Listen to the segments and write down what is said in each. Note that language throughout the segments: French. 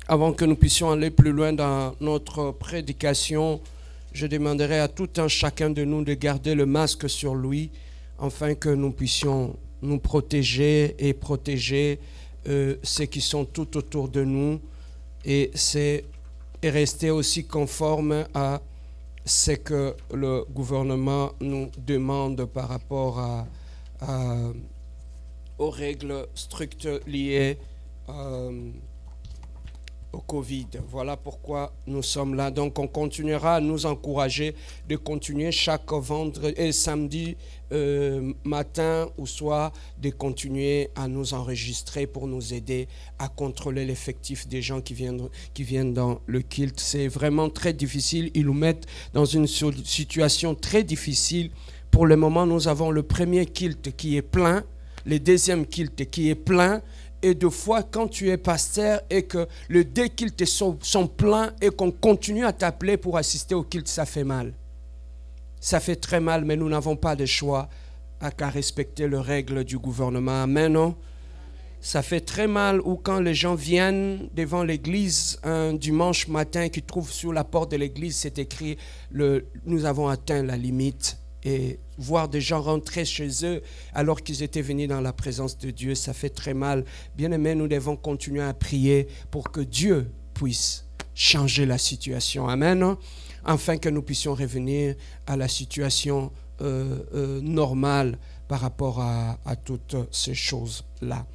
Avant que nous puissions aller plus loin dans notre prédication, je demanderai à tout un chacun de nous de garder le masque sur lui, afin que nous puissions nous protéger et protéger ceux qui sont tout autour de nous, et rester aussi conforme à ce que le gouvernement nous demande par rapport aux règles strictes liées au Covid. Voilà pourquoi nous sommes là. Donc on continuera à nous encourager de continuer chaque vendredi et samedi matin ou soir, de continuer à nous enregistrer pour nous aider à contrôler l'effectif des gens qui viennent dans le culte. C'est vraiment très difficile. Ils nous mettent dans une situation très difficile. Pour le moment, nous avons le premier culte qui est plein, le deuxième culte qui est plein. Et deux fois, quand tu es pasteur et que les deux cultes sont pleins et qu'on continue à t'appeler pour assister au culte, ça fait mal. Ça fait très mal, mais nous n'avons pas de choix qu'à respecter les règles du gouvernement. Amen, non? Ça fait très mal ou quand les gens viennent devant l'église un dimanche matin, qui trouvent sur la porte de l'église, c'est écrit « Nous avons atteint la limite ». Et voir des gens rentrer chez eux alors qu'ils étaient venus dans la présence de Dieu, ça fait très mal. Bien-aimés, nous devons continuer à prier pour que Dieu puisse changer la situation. Amen. Afin que nous puissions revenir à la situation normale par rapport à toutes ces choses-là.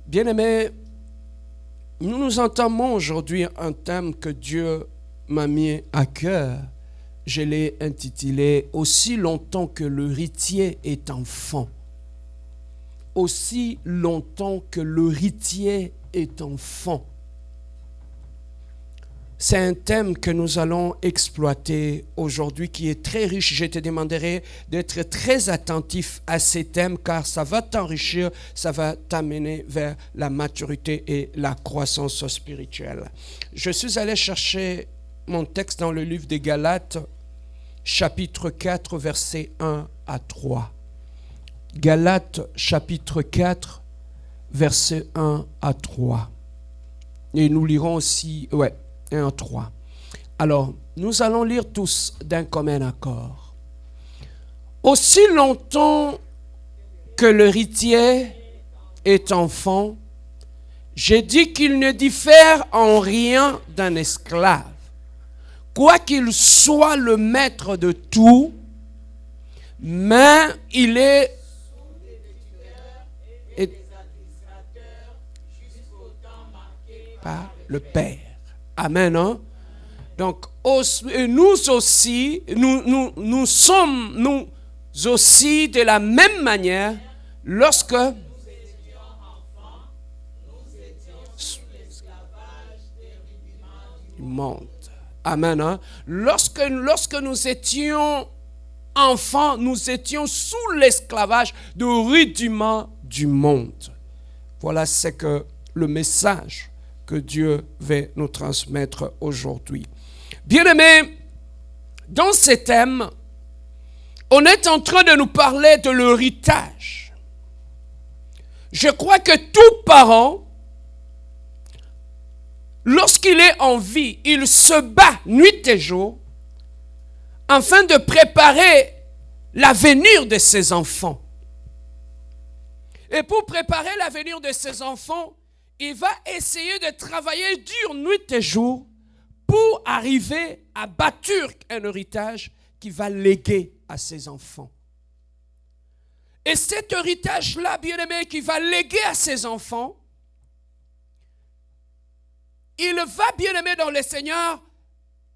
Bien-aimés, nous entamons aujourd'hui un thème que Dieu m'a mis à cœur. Je l'ai intitulé « Aussi longtemps que l'héritier est enfant ». Aussi longtemps que l'héritier est enfant. C'est un thème que nous allons exploiter aujourd'hui qui est très riche. Je te demanderai d'être très attentif à ces thèmes car ça va t'enrichir, ça va t'amener vers la maturité et la croissance spirituelle. Je suis allé chercher mon texte dans le livre des Galates, chapitre 4, versets 1 à 3. Galates, chapitre 4, versets 1 à 3. Et nous lirons aussi, 1 à 3. Alors, nous allons lire tous d'un commun accord. Aussi longtemps que l'héritier est enfant, j'ai dit qu'il ne diffère en rien d'un esclave. Quoiqu'il soit le maître de tout, mais il est par le Père. Amen. Hein? Donc, nous aussi, nous sommes aussi de la même manière lorsque du monde. Amen. Hein? Lorsque nous étions enfants, nous étions sous l'esclavage du rudiment du monde. Voilà ce que le message que Dieu veut nous transmettre aujourd'hui. Bien-aimés, dans ce thème, on est en train de nous parler de l'héritage. Je crois que tout parent, lorsqu'il est en vie, il se bat nuit et jour afin de préparer l'avenir de ses enfants. Et pour préparer l'avenir de ses enfants, il va essayer de travailler dur nuit et jour pour arriver à bâtir un héritage qu'il va léguer à ses enfants. Et cet héritage-là, bien-aimé, qu'il va léguer à ses enfants, il va, bien-aimé dans le Seigneur,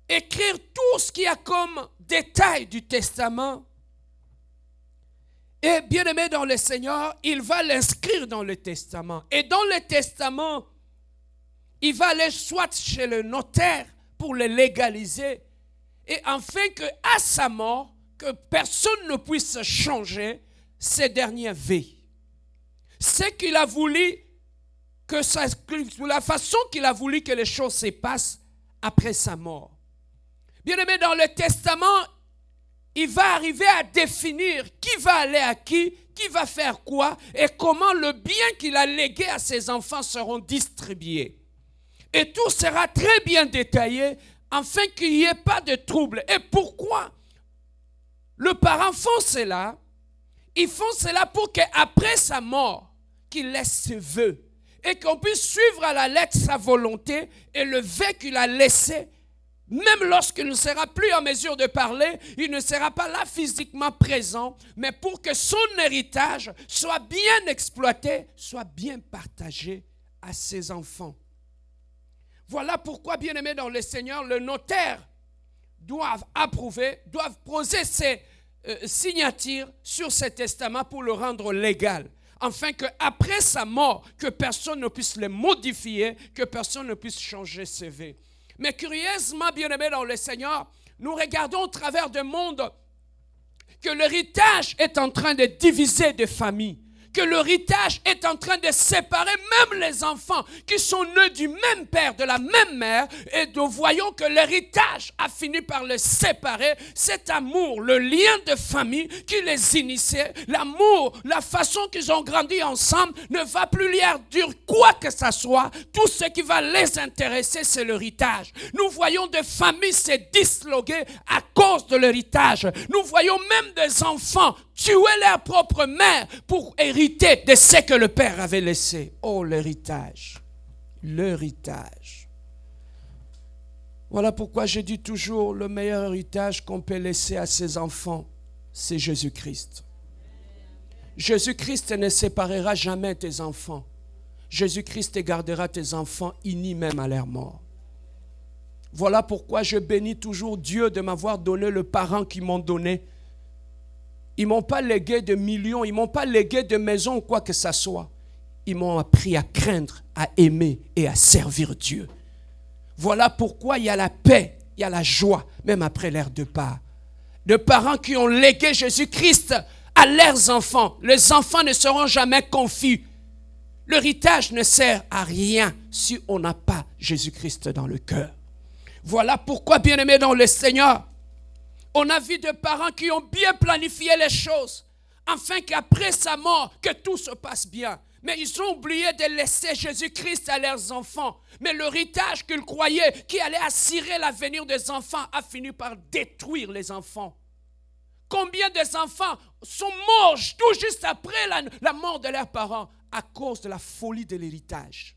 écrire tout ce qu'il y a comme détail du testament. Et bien-aimé dans le Seigneur, il va l'inscrire dans le testament. Et dans le testament, il va aller soit chez le notaire pour le légaliser. Et afin qu'à sa mort, que personne ne puisse changer ses dernières vies. C'est qu'il a voulu la façon qu'il a voulu que les choses se passent après sa mort. Bien-aimé, dans le testament, il va arriver à définir qui va aller à qui va faire quoi et comment le bien qu'il a légué à ses enfants seront distribués. Et tout sera très bien détaillé afin qu'il n'y ait pas de trouble. Et pourquoi le parent font cela? Ils font cela pour qu'après sa mort, qu'il laisse ses vœux et qu'on puisse suivre à la lettre sa volonté et le vœu qu'il a laissé. Même lorsqu'il ne sera plus en mesure de parler, il ne sera pas là physiquement présent, mais pour que son héritage soit bien exploité, soit bien partagé à ses enfants. Voilà pourquoi, bien-aimés dans le Seigneur, le notaire doit approuver, doit poser ses signatures sur ce testament pour le rendre légal, afin qu'après sa mort, que personne ne puisse le modifier, que personne ne puisse changer ses vœux. Mais curieusement, bien-aimés dans le Seigneur, nous regardons au travers du monde que l'héritage est en train de diviser des familles, que l'héritage est en train de séparer même les enfants qui sont nés du même père, de la même mère, et nous voyons que l'héritage a fini par les séparer. Cet amour, le lien de famille qui les initiait, l'amour, la façon qu'ils ont grandi ensemble ne va plus leur dire quoi que ce soit. Tout ce qui va les intéresser, c'est l'héritage. Nous voyons des familles se disloquer à cause de l'héritage. Nous voyons même des enfants tuer leur propre mère pour hériter de ce que le père avait laissé. Oh, l'héritage. L'héritage. Voilà pourquoi je dis toujours, le meilleur héritage qu'on peut laisser à ses enfants, c'est Jésus-Christ. Jésus-Christ ne séparera jamais tes enfants. Jésus-Christ gardera tes enfants unis même à leur mort. Voilà pourquoi je bénis toujours Dieu de m'avoir donné le parent qu'ils m'ont donné. Ils ne m'ont pas légué de millions, ils ne m'ont pas légué de maisons ou quoi que ce soit. Ils m'ont appris à craindre, à aimer et à servir Dieu. Voilà pourquoi il y a la paix, il y a la joie, même après leur départ. De parents qui ont légué Jésus-Christ à leurs enfants. Les enfants ne seront jamais confus. L'héritage ne sert à rien si on n'a pas Jésus-Christ dans le cœur. Voilà pourquoi, bien-aimés dans le Seigneur, on a vu des parents qui ont bien planifié les choses, afin qu'après sa mort, que tout se passe bien. Mais ils ont oublié de laisser Jésus-Christ à leurs enfants. Mais l'héritage qu'ils croyaient qui allait assurer l'avenir des enfants a fini par détruire les enfants. Combien des enfants sont morts tout juste après la mort de leurs parents à cause de la folie de l'héritage?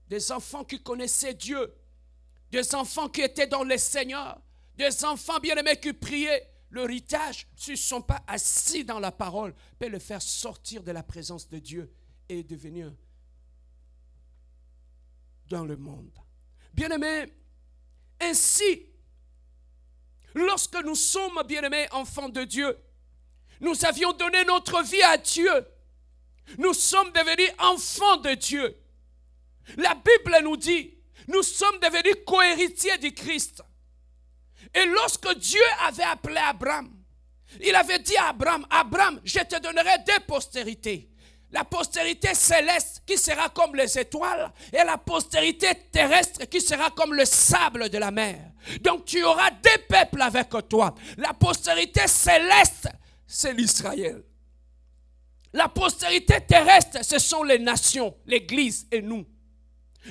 Des enfants qui connaissaient Dieu, des enfants qui étaient dans le Seigneur, des enfants bien-aimés qui priaient. L'héritage, s'ils ne sont pas assis dans la parole, peut le faire sortir de la présence de Dieu et devenir dans le monde. Bien-aimés, ainsi, lorsque nous sommes, bien-aimés, enfants de Dieu, nous avions donné notre vie à Dieu. Nous sommes devenus enfants de Dieu. La Bible nous dit, nous sommes devenus co-héritiers du Christ. Et lorsque Dieu avait appelé Abraham, il avait dit à Abraham, Abraham, je te donnerai deux postérités. La postérité céleste qui sera comme les étoiles et la postérité terrestre qui sera comme le sable de la mer. Donc tu auras deux peuples avec toi. La postérité céleste, c'est l'Israël. La postérité terrestre, ce sont les nations, l'Église et nous.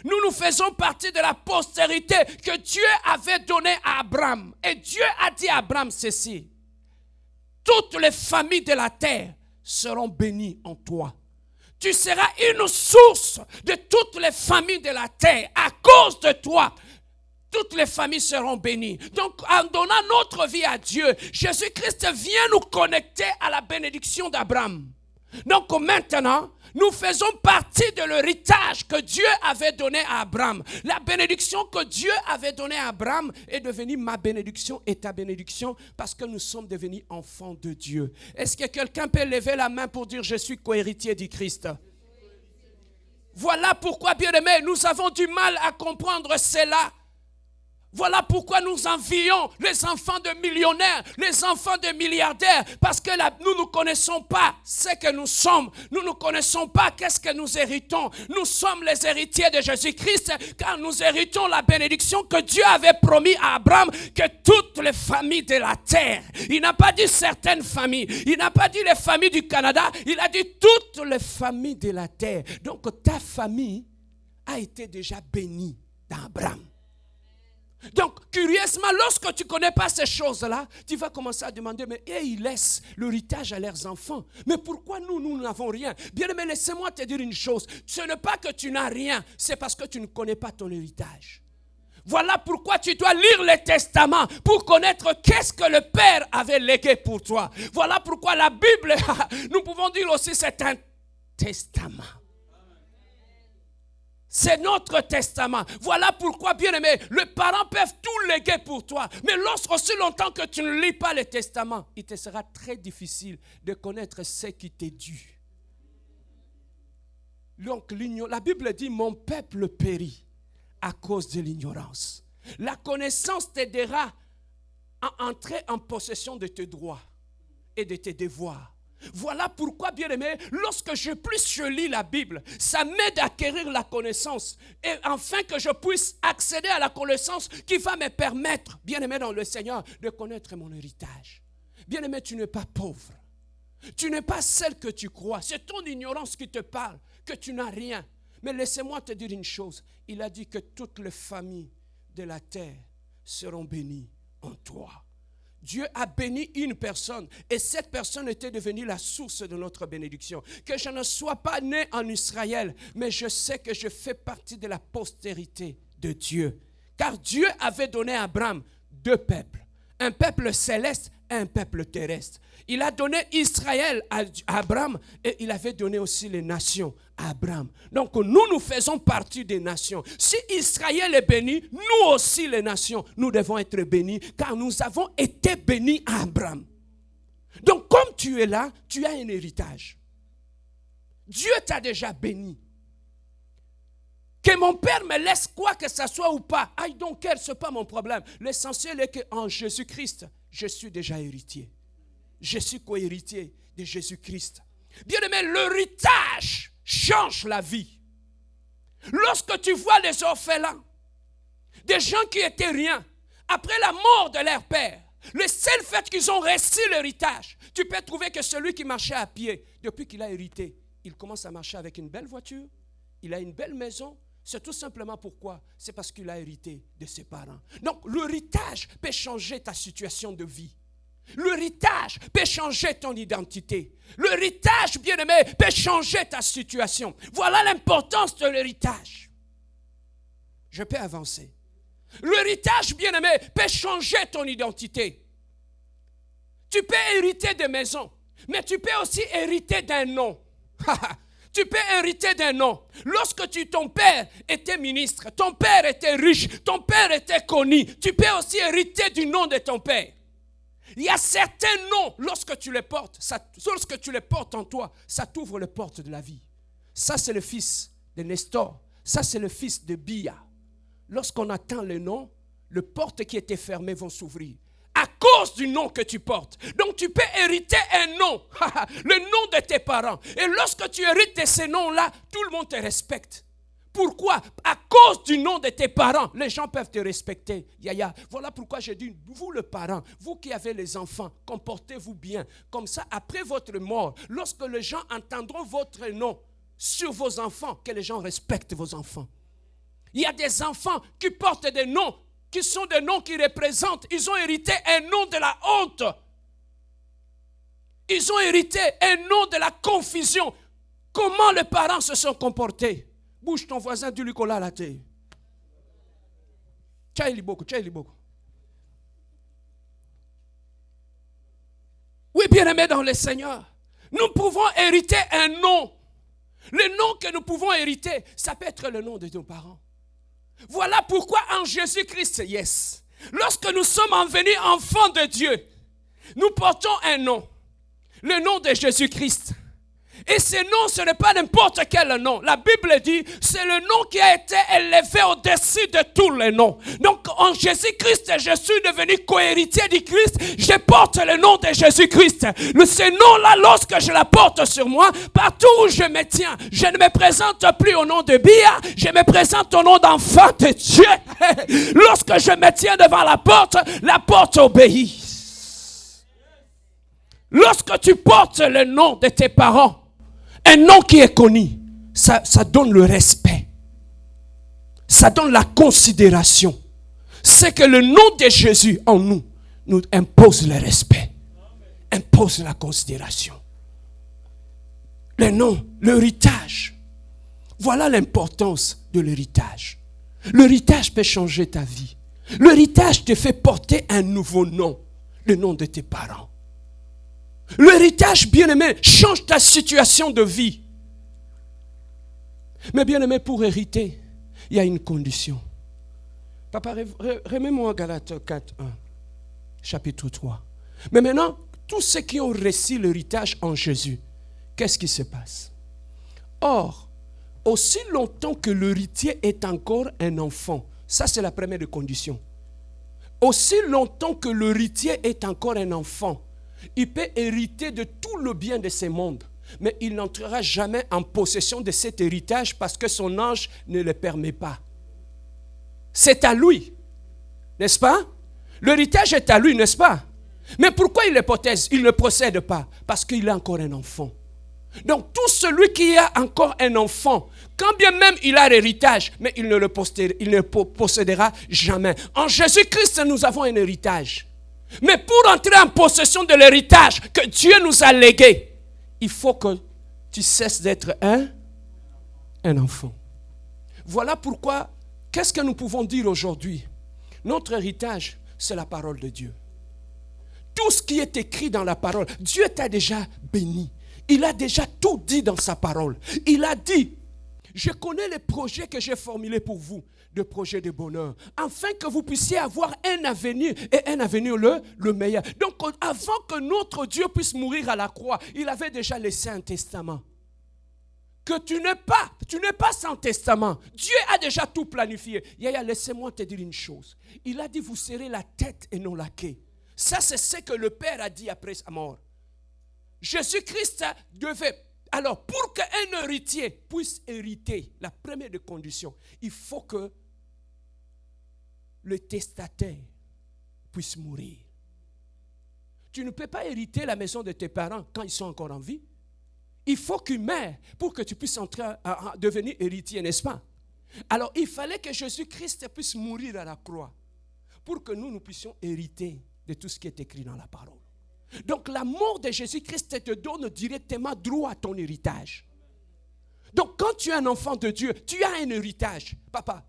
Nous faisons partie de la postérité que Dieu avait donnée à Abraham. Et Dieu a dit à Abraham ceci: toutes les familles de la terre seront bénies en toi. Tu seras une source de toutes les familles de la terre. À cause de toi, toutes les familles seront bénies. Donc, en donnant notre vie à Dieu, Jésus-Christ vient nous connecter à la bénédiction d'Abraham. Donc maintenant, nous faisons partie de l'héritage que Dieu avait donné à Abraham. La bénédiction que Dieu avait donnée à Abraham est devenue ma bénédiction et ta bénédiction parce que nous sommes devenus enfants de Dieu. Est-ce que quelqu'un peut lever la main pour dire je suis co-héritier du Christ? Voilà pourquoi, bien-aimés, nous avons du mal à comprendre cela. Voilà pourquoi nous envions les enfants de millionnaires, les enfants de milliardaires, parce que nous ne connaissons pas ce que nous sommes, nous ne connaissons pas qu'est-ce que nous héritons. Nous sommes les héritiers de Jésus-Christ, car nous héritons la bénédiction que Dieu avait promis à Abraham, que toutes les familles de la terre, il n'a pas dit certaines familles, il n'a pas dit les familles du Canada, il a dit toutes les familles de la terre. Donc ta famille a été déjà béni dans Abraham. Donc, curieusement, lorsque tu ne connais pas ces choses-là, tu vas commencer à demander, mais ils laissent l'héritage à leurs enfants. Mais pourquoi nous n'avons rien? Bien aimé, laissez-moi te dire une chose. Ce n'est pas que tu n'as rien, c'est parce que tu ne connais pas ton héritage. Voilà pourquoi tu dois lire les testaments pour connaître qu'est-ce que le Père avait légué pour toi. Voilà pourquoi la Bible, nous pouvons dire aussi, c'est un testament. C'est notre testament. Voilà pourquoi, bien aimé, les parents peuvent tout léguer pour toi. Mais lorsqu'aussi longtemps que tu ne lis pas les testaments, il te sera très difficile de connaître ce qui t'est dû. Donc, la Bible dit, mon peuple périt à cause de l'ignorance. La connaissance t'aidera à entrer en possession de tes droits et de tes devoirs. Voilà pourquoi, bien-aimé, lorsque je lis la Bible, ça m'aide à acquérir la connaissance. Et afin que je puisse accéder à la connaissance qui va me permettre, bien-aimé dans le Seigneur, de connaître mon héritage. Bien-aimé, tu n'es pas pauvre. Tu n'es pas celle que tu crois. C'est ton ignorance qui te parle, que tu n'as rien. Mais laissez-moi te dire une chose. Il a dit que toutes les familles de la terre seront bénies en toi. Dieu a béni une personne et cette personne était devenue la source de notre bénédiction. Que je ne sois pas né en Israël, mais je sais que je fais partie de la postérité de Dieu. Car Dieu avait donné à Abraham deux peuples, un peuple céleste et un peuple terrestre. Il a donné Israël à Abraham et il avait donné aussi les nations à Abraham. Donc nous faisons partie des nations. Si Israël est béni, nous aussi les nations, nous devons être bénis car nous avons été bénis à Abraham. Donc comme tu es là, tu as un héritage. Dieu t'a déjà béni. Que mon père me laisse quoi que ce soit ou pas, I don't care, ce n'est pas mon problème. L'essentiel est qu'en Jésus-Christ, je suis déjà héritier. Je suis co-héritier de Jésus-Christ. Bien-aimé, l'héritage change la vie. Lorsque tu vois les orphelins, des gens qui étaient rien, après la mort de leur père, le seul fait qu'ils ont reçu l'héritage, tu peux trouver que celui qui marchait à pied, depuis qu'il a hérité, il commence à marcher avec une belle voiture, il a une belle maison. C'est tout simplement pourquoi? C'est parce qu'il a hérité de ses parents. Donc l'héritage peut changer ta situation de vie. L'héritage peut changer ton identité. L'héritage, bien-aimé, peut changer ta situation. Voilà l'importance de l'héritage. Je peux avancer. L'héritage, bien-aimé, peut changer ton identité. Tu peux hériter de maisons, mais tu peux aussi hériter d'un nom. Tu peux hériter d'un nom. Lorsque ton père était ministre, ton père était riche, ton père était connu, tu peux aussi hériter du nom de ton père. Il y a certains noms, lorsque tu les portes en toi, ça t'ouvre les portes de la vie. Ça, c'est le fils de Nestor. Ça, c'est le fils de Bia. Lorsqu'on attend le nom, les portes qui étaient fermées vont s'ouvrir. À cause du nom que tu portes. Donc tu peux hériter un nom, le nom de tes parents. Et lorsque tu hérites de ces noms-là, tout le monde te respecte. Pourquoi? À cause du nom de tes parents, les gens peuvent te respecter. Yaya, voilà pourquoi j'ai dit, vous les parents, vous qui avez les enfants, comportez-vous bien. Comme ça, après votre mort, lorsque les gens entendront votre nom sur vos enfants, que les gens respectent vos enfants. Il y a des enfants qui portent des noms, qui sont des noms qui représentent, ils ont hérité un nom de la honte. Ils ont hérité un nom de la confusion. Comment les parents se sont comportés? Bouge ton voisin, dis-lui qu'on l'a la tête. Oui, bien-aimés dans le Seigneur, nous pouvons hériter un nom. Le nom que nous pouvons hériter, ça peut être le nom de nos parents. Voilà pourquoi en Jésus-Christ, yes, lorsque nous sommes venus enfants de Dieu, nous portons un nom, le nom de Jésus-Christ. Et ce nom, ce n'est pas n'importe quel nom. La Bible dit, c'est le nom qui a été élevé au-dessus de tous les noms. Donc, en Jésus-Christ, je suis devenu co-héritier du Christ. Je porte le nom de Jésus-Christ. Ce nom-là, lorsque je la porte sur moi, partout où je me tiens, je ne me présente plus au nom de Bia, je me présente au nom d'enfant de Dieu. Lorsque je me tiens devant la porte obéit. Lorsque tu portes le nom de tes parents, un nom qui est connu, ça donne le respect. ça donne la considération. C'est que le nom de Jésus en nous, nous impose le respect, impose la considération. Le nom, l'héritage. Voilà l'importance de l'héritage. L'héritage peut changer ta vie. L'héritage te fait porter un nouveau nom, le nom de tes parents. L'héritage, bien-aimé, change ta situation de vie. Mais bien-aimé, pour hériter, il y a une condition. Papa, remets-moi Galates 4, 1, chapitre 3. Mais maintenant, tous ceux qui ont reçu l'héritage en Jésus, qu'est-ce qui se passe? Or, aussi longtemps que l'héritier est encore un enfant, ça c'est la première condition. Aussi longtemps que l'héritier est encore un enfant, il peut hériter de tout le bien de ce monde, mais il n'entrera jamais en possession de cet héritage parce que son âge ne le permet pas. C'est à lui, n'est-ce pas? L'héritage est à lui, n'est-ce pas? Mais pourquoi il ne possède pas? Parce qu'il est encore un enfant. Donc tout celui qui a encore un enfant, quand bien même il a l'héritage, mais il ne le possédera jamais. En Jésus-Christ, nous avons un héritage. Mais pour entrer en possession de l'héritage que Dieu nous a légué, il faut que tu cesses d'être un enfant. Voilà pourquoi, qu'est-ce que nous pouvons dire aujourd'hui? Notre héritage, c'est la parole de Dieu. Tout ce qui est écrit dans la parole, Dieu t'a déjà béni. Il a déjà tout dit dans sa parole. Il a dit, je connais les projets que j'ai formulés pour vous, des projets de bonheur, afin que vous puissiez avoir un avenir, et un avenir le meilleur. Donc, avant que notre Dieu puisse mourir à la croix, il avait déjà laissé un testament. Que tu n'es pas sans testament. Dieu a déjà tout planifié. Yaya, laissez-moi te dire une chose. Il a dit, vous serez la tête et non la queue. Ça, c'est ce que le Père a dit après sa mort. Jésus-Christ devait... Alors, pour qu'un héritier puisse hériter, la première des conditions, il faut que le testataire puisse mourir. Tu ne peux pas hériter la maison de tes parents quand ils sont encore en vie. Il faut qu'ils meurent pour que tu puisses entrer à devenir héritier, n'est-ce pas? Alors, il fallait que Jésus-Christ puisse mourir à la croix pour que nous puissions hériter de tout ce qui est écrit dans la parole. Donc la mort de Jésus-Christ te donne directement droit à ton héritage. Donc quand tu es un enfant de Dieu, tu as un héritage. Papa,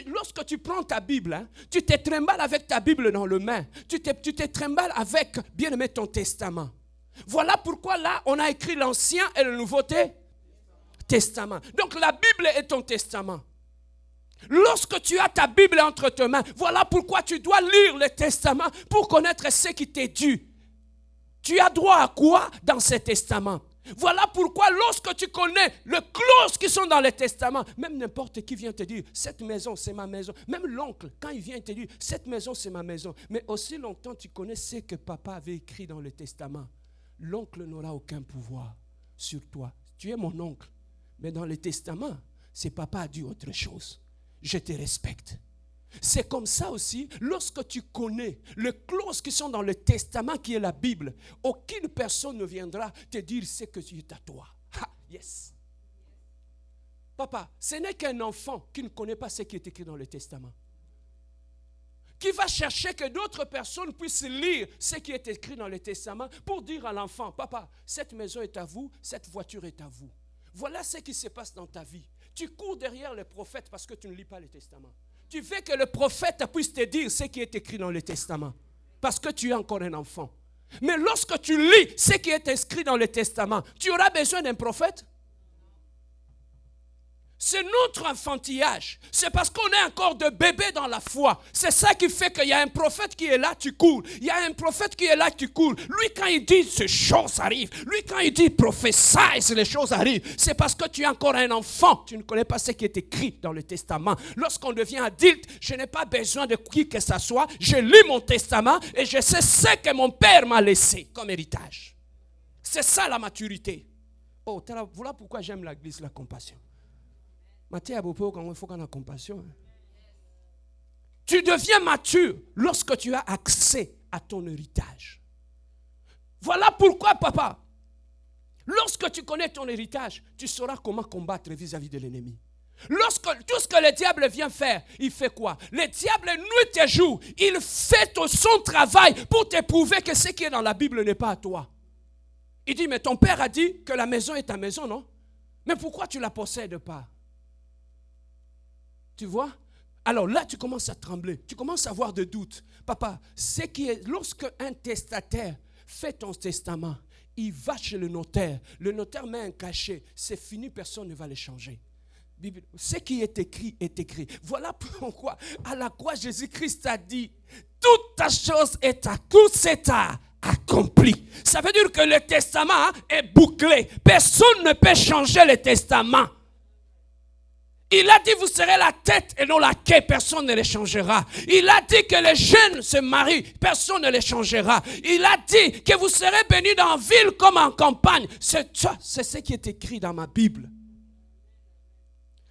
lorsque tu prends ta Bible, tu te trimbales avec ta Bible dans le main. Tu te trimbales avec, bien aimé, ton testament. Voilà pourquoi là, on a écrit l'Ancien et le Nouveau Testament. Donc la Bible est ton testament. Lorsque tu as ta Bible entre tes mains, voilà pourquoi tu dois lire le testament pour connaître ce qui t'est dû. Tu as droit à quoi dans ce testament? Voilà pourquoi lorsque tu connais les clauses qui sont dans le testament, même n'importe qui vient te dire, cette maison c'est ma maison. Même l'oncle, quand il vient te dire, cette maison c'est ma maison. Mais aussi longtemps tu connais ce que papa avait écrit dans le testament. L'oncle n'aura aucun pouvoir sur toi. Tu es mon oncle. Mais dans le testament, c'est papa a dit autre chose. Je te respecte. C'est comme ça aussi, lorsque tu connais les clauses qui sont dans le testament qui est la Bible, aucune personne ne viendra te dire ce que tu es à toi. Ah, yes. Papa, ce n'est qu'un enfant qui ne connaît pas ce qui est écrit dans le testament, qui va chercher que d'autres personnes puissent lire ce qui est écrit dans le testament pour dire à l'enfant, papa, cette maison est à vous, cette voiture est à vous. Voilà ce qui se passe dans ta vie. Tu cours derrière les prophètes parce que tu ne lis pas le testament. Tu veux que le prophète puisse te dire ce qui est écrit dans le testament parce que tu es encore un enfant. Mais lorsque tu lis ce qui est inscrit dans le testament, tu auras besoin d'un prophète? C'est notre enfantillage. C'est parce qu'on est encore de bébés dans la foi. C'est ça qui fait qu'il y a un prophète qui est là, tu cours. Il y a un prophète qui est là, tu cours. Lui, quand il dit ces choses arrivent, lui, quand il dit prophétie, les choses arrivent, c'est parce que tu es encore un enfant. Tu ne connais pas ce qui est écrit dans le testament. Lorsqu'on devient adulte, je n'ai pas besoin de qui que ce soit. Je lis mon testament et je sais ce que mon père m'a laissé comme héritage. C'est ça la maturité. Oh, voilà pourquoi j'aime l'église, la compassion. Tu deviens mature lorsque tu as accès à ton héritage. Voilà pourquoi, papa, lorsque tu connais ton héritage, tu sauras comment combattre vis-à-vis de l'ennemi. Tout ce que le diable vient faire, il fait quoi? Le diable, nuit et jour, il fait son travail pour te prouver que ce qui est dans la Bible n'est pas à toi. Il dit, mais ton père a dit que la maison est ta maison, non? Mais pourquoi tu ne la possèdes pas? Tu vois? Alors là, tu commences à trembler. Tu commences à avoir des doutes. Papa, lorsque un testataire fait ton testament, il va chez le notaire met un cachet. C'est fini, personne ne va le changer. Ce qui est écrit est écrit. Voilà pourquoi à la croix Jésus-Christ a dit, toute ta chose tout c'est accompli. Ça veut dire que le testament est bouclé. Personne ne peut changer le testament. Il a dit, vous serez la tête et non la queue, personne ne les changera. Il a dit que les jeunes se marient, personne ne les changera. Il a dit que vous serez bénis dans la ville comme en campagne. C'est ce qui est écrit dans ma Bible.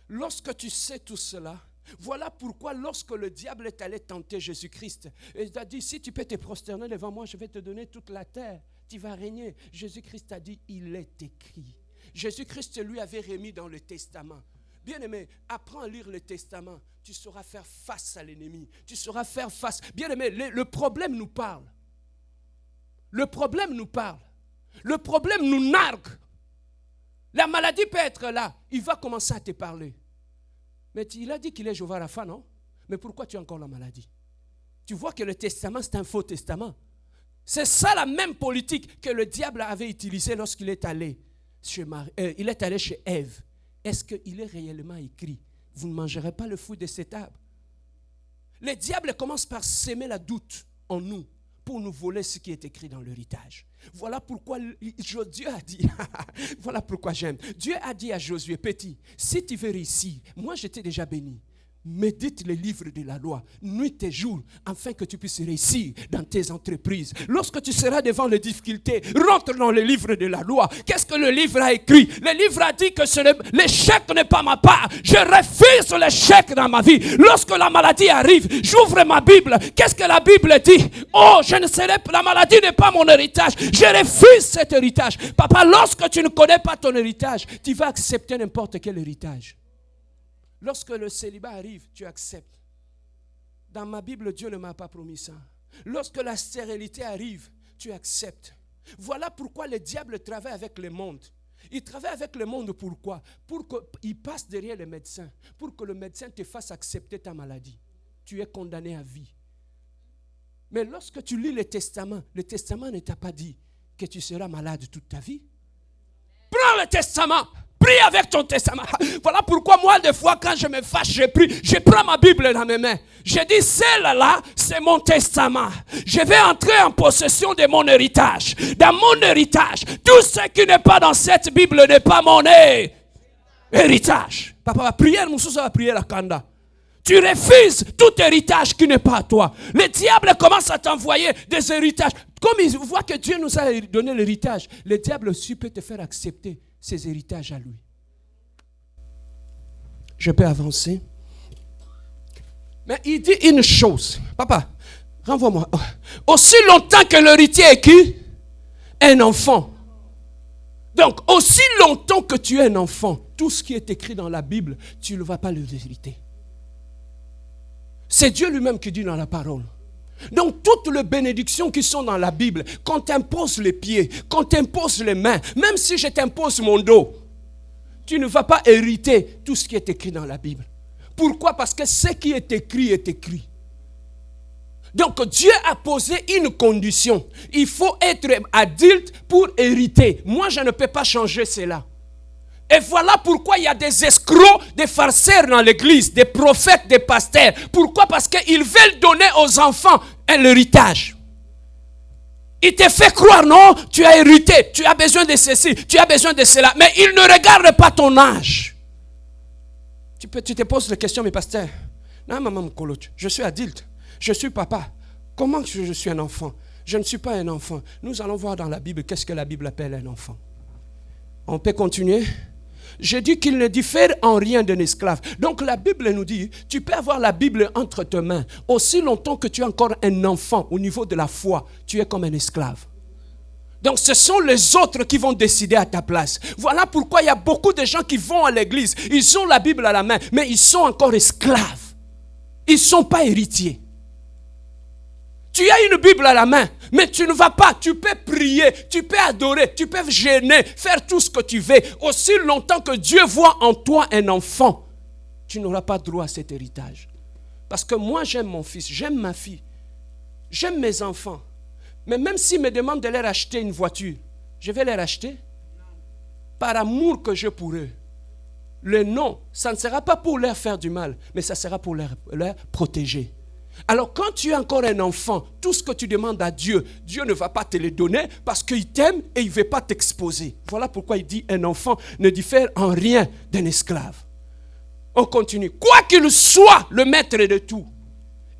Lorsque tu sais tout cela, voilà pourquoi lorsque le diable est allé tenter Jésus-Christ, il a dit, si tu peux te prosterner devant moi, je vais te donner toute la terre. Tu vas régner. Jésus-Christ a dit, il est écrit. Jésus-Christ lui avait remis dans le testament. Bien-aimé, apprends à lire le testament. Tu sauras faire face à l'ennemi. Tu sauras faire face. Bien-aimé, le problème nous parle. Le problème nous parle. Le problème nous nargue. La maladie peut être là. Il va commencer à te parler. Mais il a dit qu'il est Jéhovah Rapha, non? Mais pourquoi tu as encore la maladie? Tu vois que le testament, c'est un faux testament. C'est ça la même politique que le diable avait utilisée lorsqu'il est allé chez Ève. Est-ce qu'il est réellement écrit? Vous ne mangerez pas le fruit de cet arbre. Le diable commence par s'aimer la doute en nous pour nous voler ce qui est écrit dans l'héritage. Voilà pourquoi Dieu a dit, voilà pourquoi j'aime. Dieu a dit à Josué, petit, si tu veux réussir, moi je t'ai déjà béni. Médite les livres de la loi, nuit et jour, afin que tu puisses réussir dans tes entreprises. Lorsque tu seras devant les difficultés, rentre dans les livres de la loi. Qu'est-ce que le livre a écrit? Le livre a dit que l'échec n'est pas ma part. Je refuse l'échec dans ma vie. Lorsque la maladie arrive, j'ouvre ma Bible. Qu'est-ce que la Bible dit? Oh, la maladie n'est pas mon héritage. Je refuse cet héritage. Papa, lorsque tu ne connais pas ton héritage, tu vas accepter n'importe quel héritage. Lorsque le célibat arrive, tu acceptes. Dans ma Bible, Dieu ne m'a pas promis ça. Lorsque la stérilité arrive, tu acceptes. Voilà pourquoi le diable travaille avec le monde. Il travaille avec le monde pourquoi? Pour qu'il passe derrière le médecin. Pour que le médecin te fasse accepter ta maladie. Tu es condamné à vie. Mais lorsque tu lis le testament ne t'a pas dit que tu seras malade toute ta vie. Prends le testament. Prie avec ton testament. Voilà pourquoi moi, des fois, quand je me fâche, je prie. Je prends ma Bible dans mes mains. Je dis, celle-là, c'est mon testament. Je vais entrer en possession de mon héritage. Dans mon héritage, tout ce qui n'est pas dans cette Bible n'est pas mon héritage. Papa, prière, mon va prier la kanda. Tu refuses tout héritage qui n'est pas à toi. Le diable commence à t'envoyer des héritages. Comme il voit que Dieu nous a donné l'héritage, le diable aussi peut te faire accepter ses héritages à lui. Je peux avancer. Mais il dit une chose. Papa, renvoie-moi. Aussi longtemps que l'héritier est qui? Un enfant. Donc, aussi longtemps que tu es un enfant, tout ce qui est écrit dans la Bible, tu ne vas pas le hériter. C'est Dieu lui-même qui dit dans la parole. Donc toutes les bénédictions qui sont dans la Bible, quand t'imposes les pieds, quand t'imposes les mains, même si je t'impose mon dos, tu ne vas pas hériter tout ce qui est écrit dans la Bible. Pourquoi? Parce que ce qui est écrit est écrit. Donc Dieu a posé une condition. Il faut être adulte pour hériter. Moi, je ne peux pas changer cela. Et voilà pourquoi il y a des escrocs, des farceurs dans l'église, des prophètes, des pasteurs. Pourquoi? Parce qu'ils veulent donner aux enfants l'héritage. Il te fait croire, non, tu as hérité, tu as besoin de ceci, tu as besoin de cela. Mais il ne regarde pas ton âge. Tu te poses la question, mais pasteur, non, maman, je suis adulte, je suis papa. Comment je suis un enfant? Je ne suis pas un enfant. Nous allons voir dans la Bible, qu'est-ce que la Bible appelle un enfant. On peut continuer? Je dis qu'il ne diffère en rien d'un esclave. Donc la Bible nous dit, tu peux avoir la Bible entre tes mains. Aussi longtemps que tu es encore un enfant au niveau de la foi, tu es comme un esclave. Donc ce sont les autres qui vont décider à ta place. Voilà pourquoi il y a beaucoup de gens qui vont à l'église. Ils ont la Bible à la main, mais ils sont encore esclaves. Ils ne sont pas héritiers. Tu as une Bible à la main, mais tu ne vas pas. Tu peux prier, tu peux adorer, tu peux gêner, faire tout ce que tu veux. Aussi longtemps que Dieu voit en toi un enfant, tu n'auras pas droit à cet héritage. Parce que moi, j'aime mon fils, j'aime ma fille, j'aime mes enfants. Mais même s'ils me demandent de leur acheter une voiture, je vais leur acheter par amour que j'ai pour eux. Le non, ça ne sera pas pour leur faire du mal, mais ça sera pour leur protéger. Alors quand tu es encore un enfant, tout ce que tu demandes à Dieu, Dieu ne va pas te le donner parce qu'il t'aime et il ne veut pas t'exposer. Voilà pourquoi il dit un enfant ne diffère en rien d'un esclave. On continue. Quoi qu'il soit le maître de tout.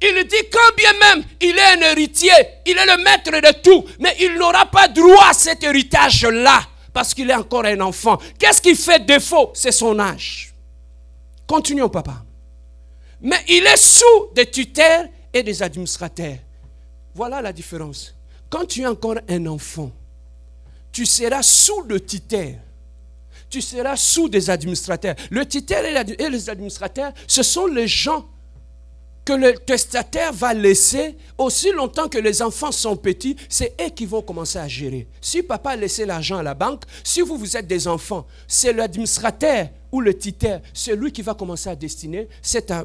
Il dit quand bien même il est un héritier, il est le maître de tout, mais il n'aura pas droit à cet héritage-là parce qu'il est encore un enfant. Qu'est-ce qui fait défaut? C'est son âge. Continuons, papa. Mais il est sous des tuteurs et des administrateurs. Voilà la différence. Quand tu es encore un enfant, tu seras sous le tuteur. Tu seras sous des administrateurs. Le tuteur et les administrateurs, ce sont les gens que le testataire va laisser aussi longtemps que les enfants sont petits, c'est eux qui vont commencer à gérer. Si papa a laissé l'argent à la banque, si vous êtes des enfants, c'est l'administrateur ou le tuteur, c'est lui qui va commencer à destiner.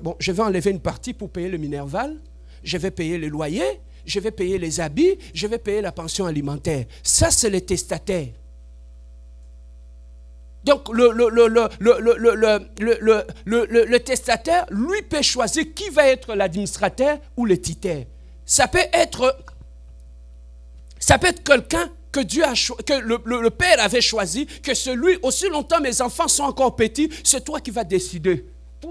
Bon, je vais enlever une partie pour payer le Minerval, je vais payer le loyer, je vais payer les habits, je vais payer la pension alimentaire. Ça, c'est le testataire. Donc, le testataire, lui, peut choisir qui va être l'administrateur ou le tuteur. Ça peut être quelqu'un que Dieu a que le père avait choisi, que celui, aussi longtemps mes enfants sont encore petits, c'est toi qui vas décider.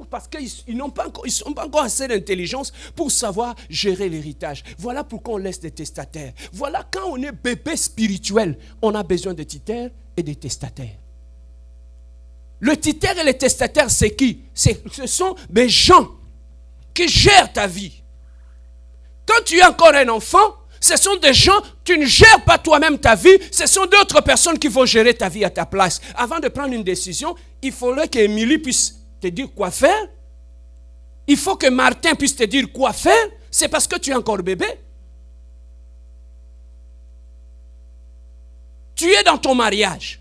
Parce qu'ils ne sont pas encore assez d'intelligence pour savoir gérer l'héritage. Voilà pourquoi on laisse des testataires. Voilà quand on est bébé spirituel, on a besoin de tuteurs et de testataires. Le tuteur et le testataire, c'est qui? Ce sont des gens qui gèrent ta vie. Quand tu es encore un enfant, ce sont des gens, tu ne gères pas toi-même ta vie, ce sont d'autres personnes qui vont gérer ta vie à ta place. Avant de prendre une décision, il faudrait qu'Émilie puisse te dire quoi faire. Il faut que Martin puisse te dire quoi faire. C'est parce que tu es encore bébé. Tu es dans ton mariage.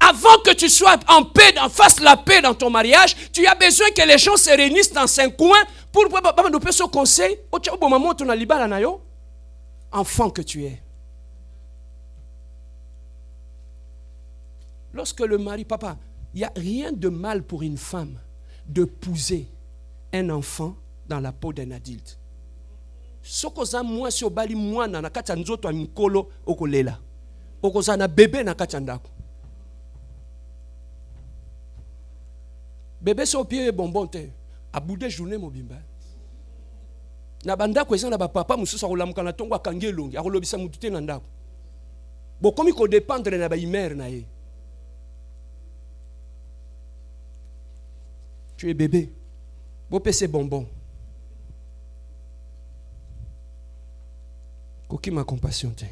Avant que tu sois en paix, fasse la paix dans ton mariage, tu as besoin que les gens se réunissent dans un coin pour nous faire ce conseil. Enfant que tu es. Lorsque le mari, papa, il n'y a rien de mal pour une femme d'épouser un enfant dans la peau d'un adulte. Sokoza moi si obali mwana na kati nzoto mikolo okolela. Okoza na bébé na kati ndako. Bébé so pied bonbon te abude journée mobimba. Na bandako eza na ba papa mususu akolamuka na tongo akangi elongi akolobisa mutu te na ndako. Bokomi ko dépendre na ba imère na ye. Tu es bébé. Bon PC bonbon. Koki ma compassion te.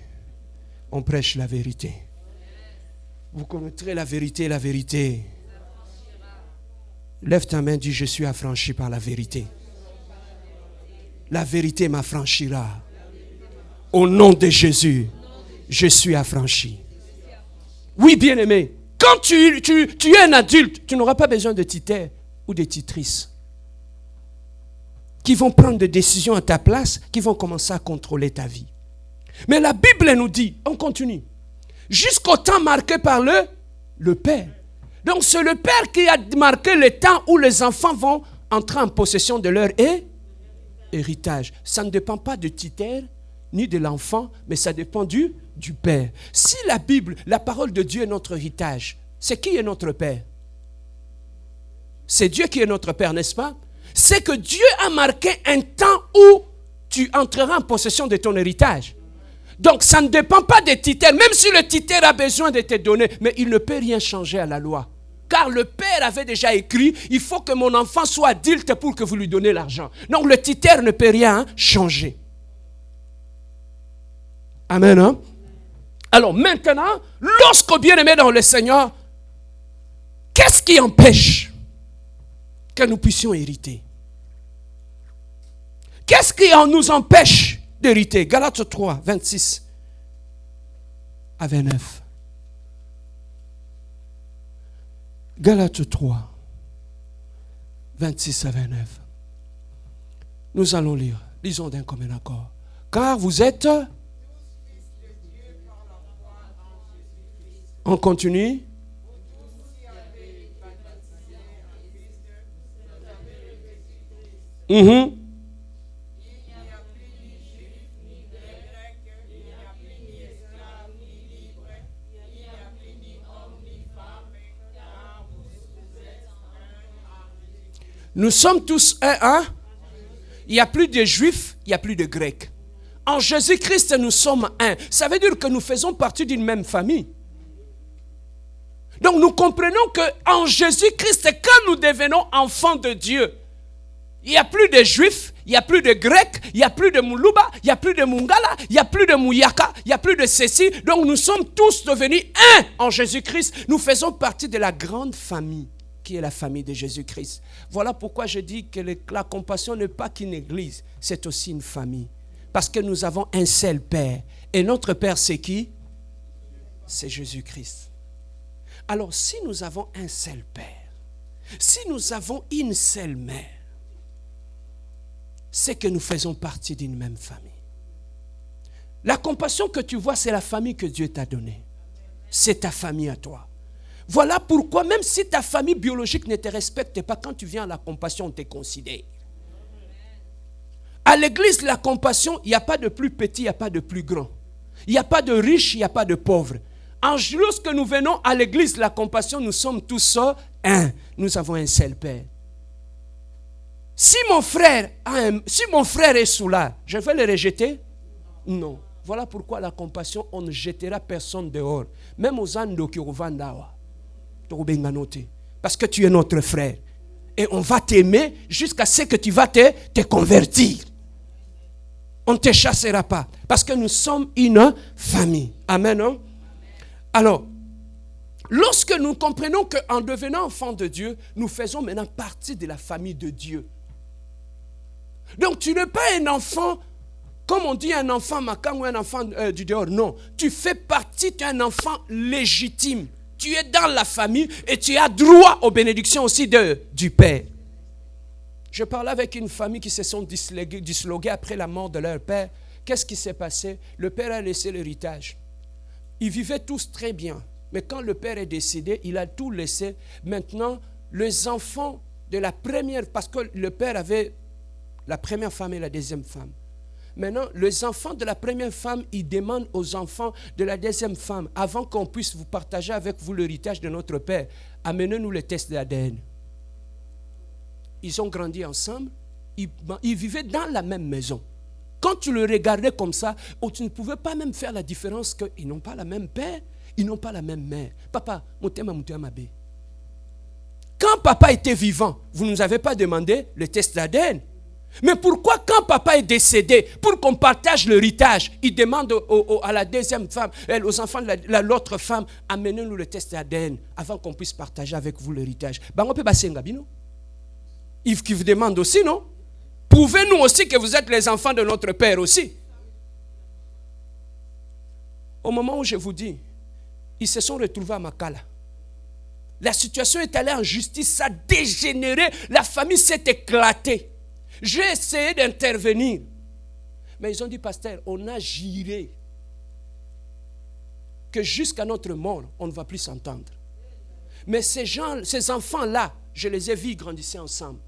On prêche la vérité. Vous connaîtrez la vérité, la vérité. Lève ta main, dis je suis affranchi par la vérité. La vérité m'affranchira. Au nom de Jésus, je suis affranchi. Oui, bien-aimé, quand tu es un adulte, tu n'auras pas besoin de tuteur ou de tutrice qui vont prendre des décisions à ta place, qui vont commencer à contrôler ta vie. Mais la Bible nous dit, on continue, jusqu'au temps marqué par le Père. Donc c'est le Père qui a marqué le temps où les enfants vont entrer en possession de leur héritage. Ça ne dépend pas du tuteur ni de l'enfant, mais ça dépend du Père. Si la Bible, la parole de Dieu est notre héritage, c'est qui est notre Père? C'est Dieu qui est notre Père, n'est-ce pas? C'est que Dieu a marqué un temps où tu entreras en possession de ton héritage. Donc ça ne dépend pas des tuteurs, même si le tuteur a besoin de te donner, mais il ne peut rien changer à la loi. Car le Père avait déjà écrit, il faut que mon enfant soit adulte pour que vous lui donnez l'argent. Donc le tuteur ne peut rien changer. Amen. Hein? Alors maintenant, lorsque bien-aimés dans le Seigneur, qu'est-ce qui empêche que nous puissions hériter? Qu'est-ce qui nous empêche d'hériter? Galates 3, 26 à 29. Galates 3, 26 à 29. Nous allons lire. Lisons d'un commun accord. Car vous êtes... On continue. Nous sommes tous un. Il n'y a plus de juifs, il n'y a plus de grecs. En Jésus-Christ, nous sommes un. Ça veut dire que nous faisons partie d'une même famille. Donc nous comprenons qu'en Jésus-Christ, quand nous devenons enfants de Dieu, il n'y a plus de juifs, il n'y a plus de grecs, il n'y a plus de Moulouba, il n'y a plus de Mungala, il n'y a plus de Mouyaka, il n'y a plus de ceci. Donc nous sommes tous devenus un en Jésus-Christ. Nous faisons partie de la grande famille qui est la famille de Jésus-Christ. Voilà pourquoi je dis que la compassion n'est pas qu'une église, c'est aussi une famille. Parce que nous avons un seul Père. Et notre Père, c'est qui? C'est Jésus-Christ. Alors, si nous avons un seul Père, si nous avons une seule mère, c'est que nous faisons partie d'une même famille. La compassion que tu vois, c'est la famille que Dieu t'a donnée. C'est ta famille à toi. Voilà pourquoi, même si ta famille biologique ne te respecte pas, quand tu viens à la compassion, on te considère. À l'église, la compassion, il n'y a pas de plus petit, il n'y a pas de plus grand. Il n'y a pas de riche, il n'y a pas de pauvre. Lorsque nous venons à l'église, la compassion, nous sommes tous un. Nous avons un seul Père. Si mon frère est sous là, je vais le rejeter? Non. Voilà pourquoi la compassion, on ne jettera personne dehors. Même aux ando qui rovandawa. Parce que tu es notre frère. Et on va t'aimer jusqu'à ce que tu vas te convertir. On ne te chassera pas. Parce que nous sommes une famille. Amen. Hein? Alors, lorsque nous comprenons qu'en devenant enfants de Dieu, nous faisons maintenant partie de la famille de Dieu. Donc tu n'es pas un enfant, comme on dit un enfant macam ou un enfant du dehors. Non, tu fais partie, tu es un enfant légitime. Tu es dans la famille et tu as droit aux bénédictions aussi du Père. Je parlais avec une famille qui se sont dislogués après la mort de leur père. Qu'est-ce qui s'est passé? Le père a laissé l'héritage. Ils vivaient tous très bien. Mais quand le père est décédé, il a tout laissé. Maintenant, les enfants de la première, parce que le père avait la première femme et la deuxième femme. Maintenant, les enfants de la première femme, ils demandent aux enfants de la deuxième femme, avant qu'on puisse vous partager avec vous l'héritage de notre père, amenez-nous les tests d'ADN. Ils ont grandi ensemble, ils vivaient dans la même maison. Quand tu le regardais comme ça, tu ne pouvais pas même faire la différence qu'ils n'ont pas la même père, ils n'ont pas la même mère. Papa, quand papa était vivant, vous ne nous avez pas demandé le test d'ADN. Mais pourquoi quand papa est décédé, pour qu'on partage l'héritage, il demande à la deuxième femme, aux enfants de l'autre femme, amenez-nous le test d'ADN avant qu'on puisse partager avec vous l'héritage. Il vous demande aussi, non? Prouvez-nous aussi que vous êtes les enfants de notre Père aussi. Au moment où je vous dis, ils se sont retrouvés à Makala. La situation est allée en justice, ça a dégénéré, la famille s'est éclatée. J'ai essayé d'intervenir. Mais ils ont dit, pasteur, on a juré que jusqu'à notre mort, on ne va plus s'entendre. Mais ces enfants-là, je les ai vus grandir ensemble.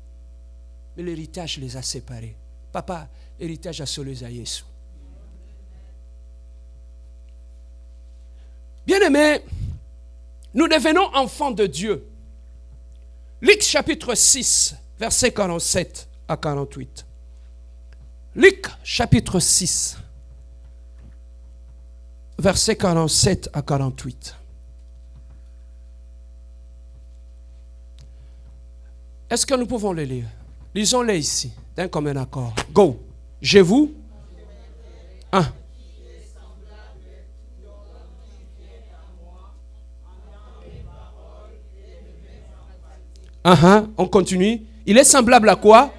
Mais l'héritage les a séparés. Papa, l'héritage a sauvé à Jésus. Bien-aimés, nous devenons enfants de Dieu. Luc chapitre 6, verset 47 à 48. Luc chapitre 6, verset 47 à 48. Est-ce que nous pouvons les lire? Lisons-les ici, d'un commun accord. Go. Je vous. On continue. Il est semblable à quoi?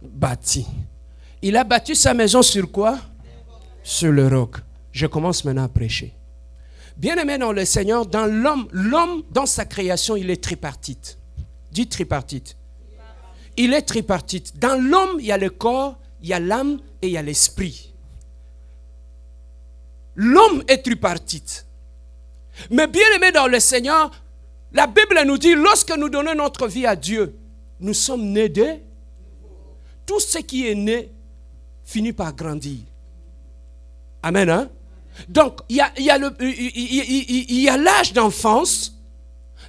Bâti. Il a bâti sa maison sur quoi? Sur le roc. Je commence maintenant à prêcher. Bien-aimé dans le Seigneur, dans l'homme dans sa création, il est tripartite. Dis tripartite. Il est tripartite. Dans l'homme, il y a le corps, il y a l'âme et il y a l'esprit. L'homme est tripartite. Mais bien-aimé dans le Seigneur, la Bible nous dit, lorsque nous donnons notre vie à Dieu, nous sommes nés de... Tout ce qui est né finit par grandir. Amen, hein? Donc, il y a l'âge d'enfance,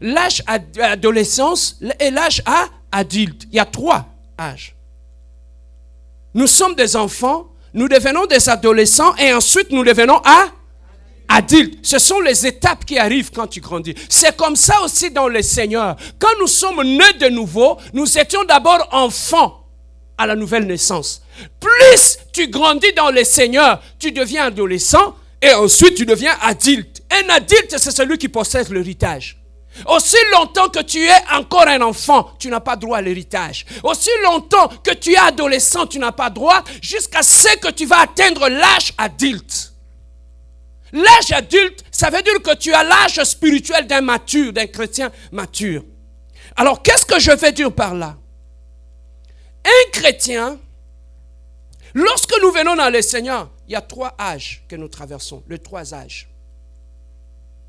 l'âge d'adolescence et l'âge adulte. Il y a 3 âges. Nous sommes des enfants, nous devenons des adolescents et ensuite nous devenons adultes. Ce sont les étapes qui arrivent quand tu grandis. C'est comme ça aussi dans le Seigneur. Quand nous sommes nés de nouveau, nous étions d'abord enfants à la nouvelle naissance. Plus tu grandis dans le Seigneur, tu deviens adolescent et ensuite tu deviens adulte. Un adulte, c'est celui qui possède l'héritage. Aussi longtemps que tu es encore un enfant, tu n'as pas droit à l'héritage. Aussi longtemps que tu es adolescent, tu n'as pas droit jusqu'à ce que tu vas atteindre l'âge adulte. L'âge adulte, ça veut dire que tu as l'âge spirituel d'un mature, d'un chrétien mature. Alors, qu'est-ce que je veux dire par là? Un chrétien, lorsque nous venons dans le Seigneur, il y a 3 âges que nous traversons, les 3 âges.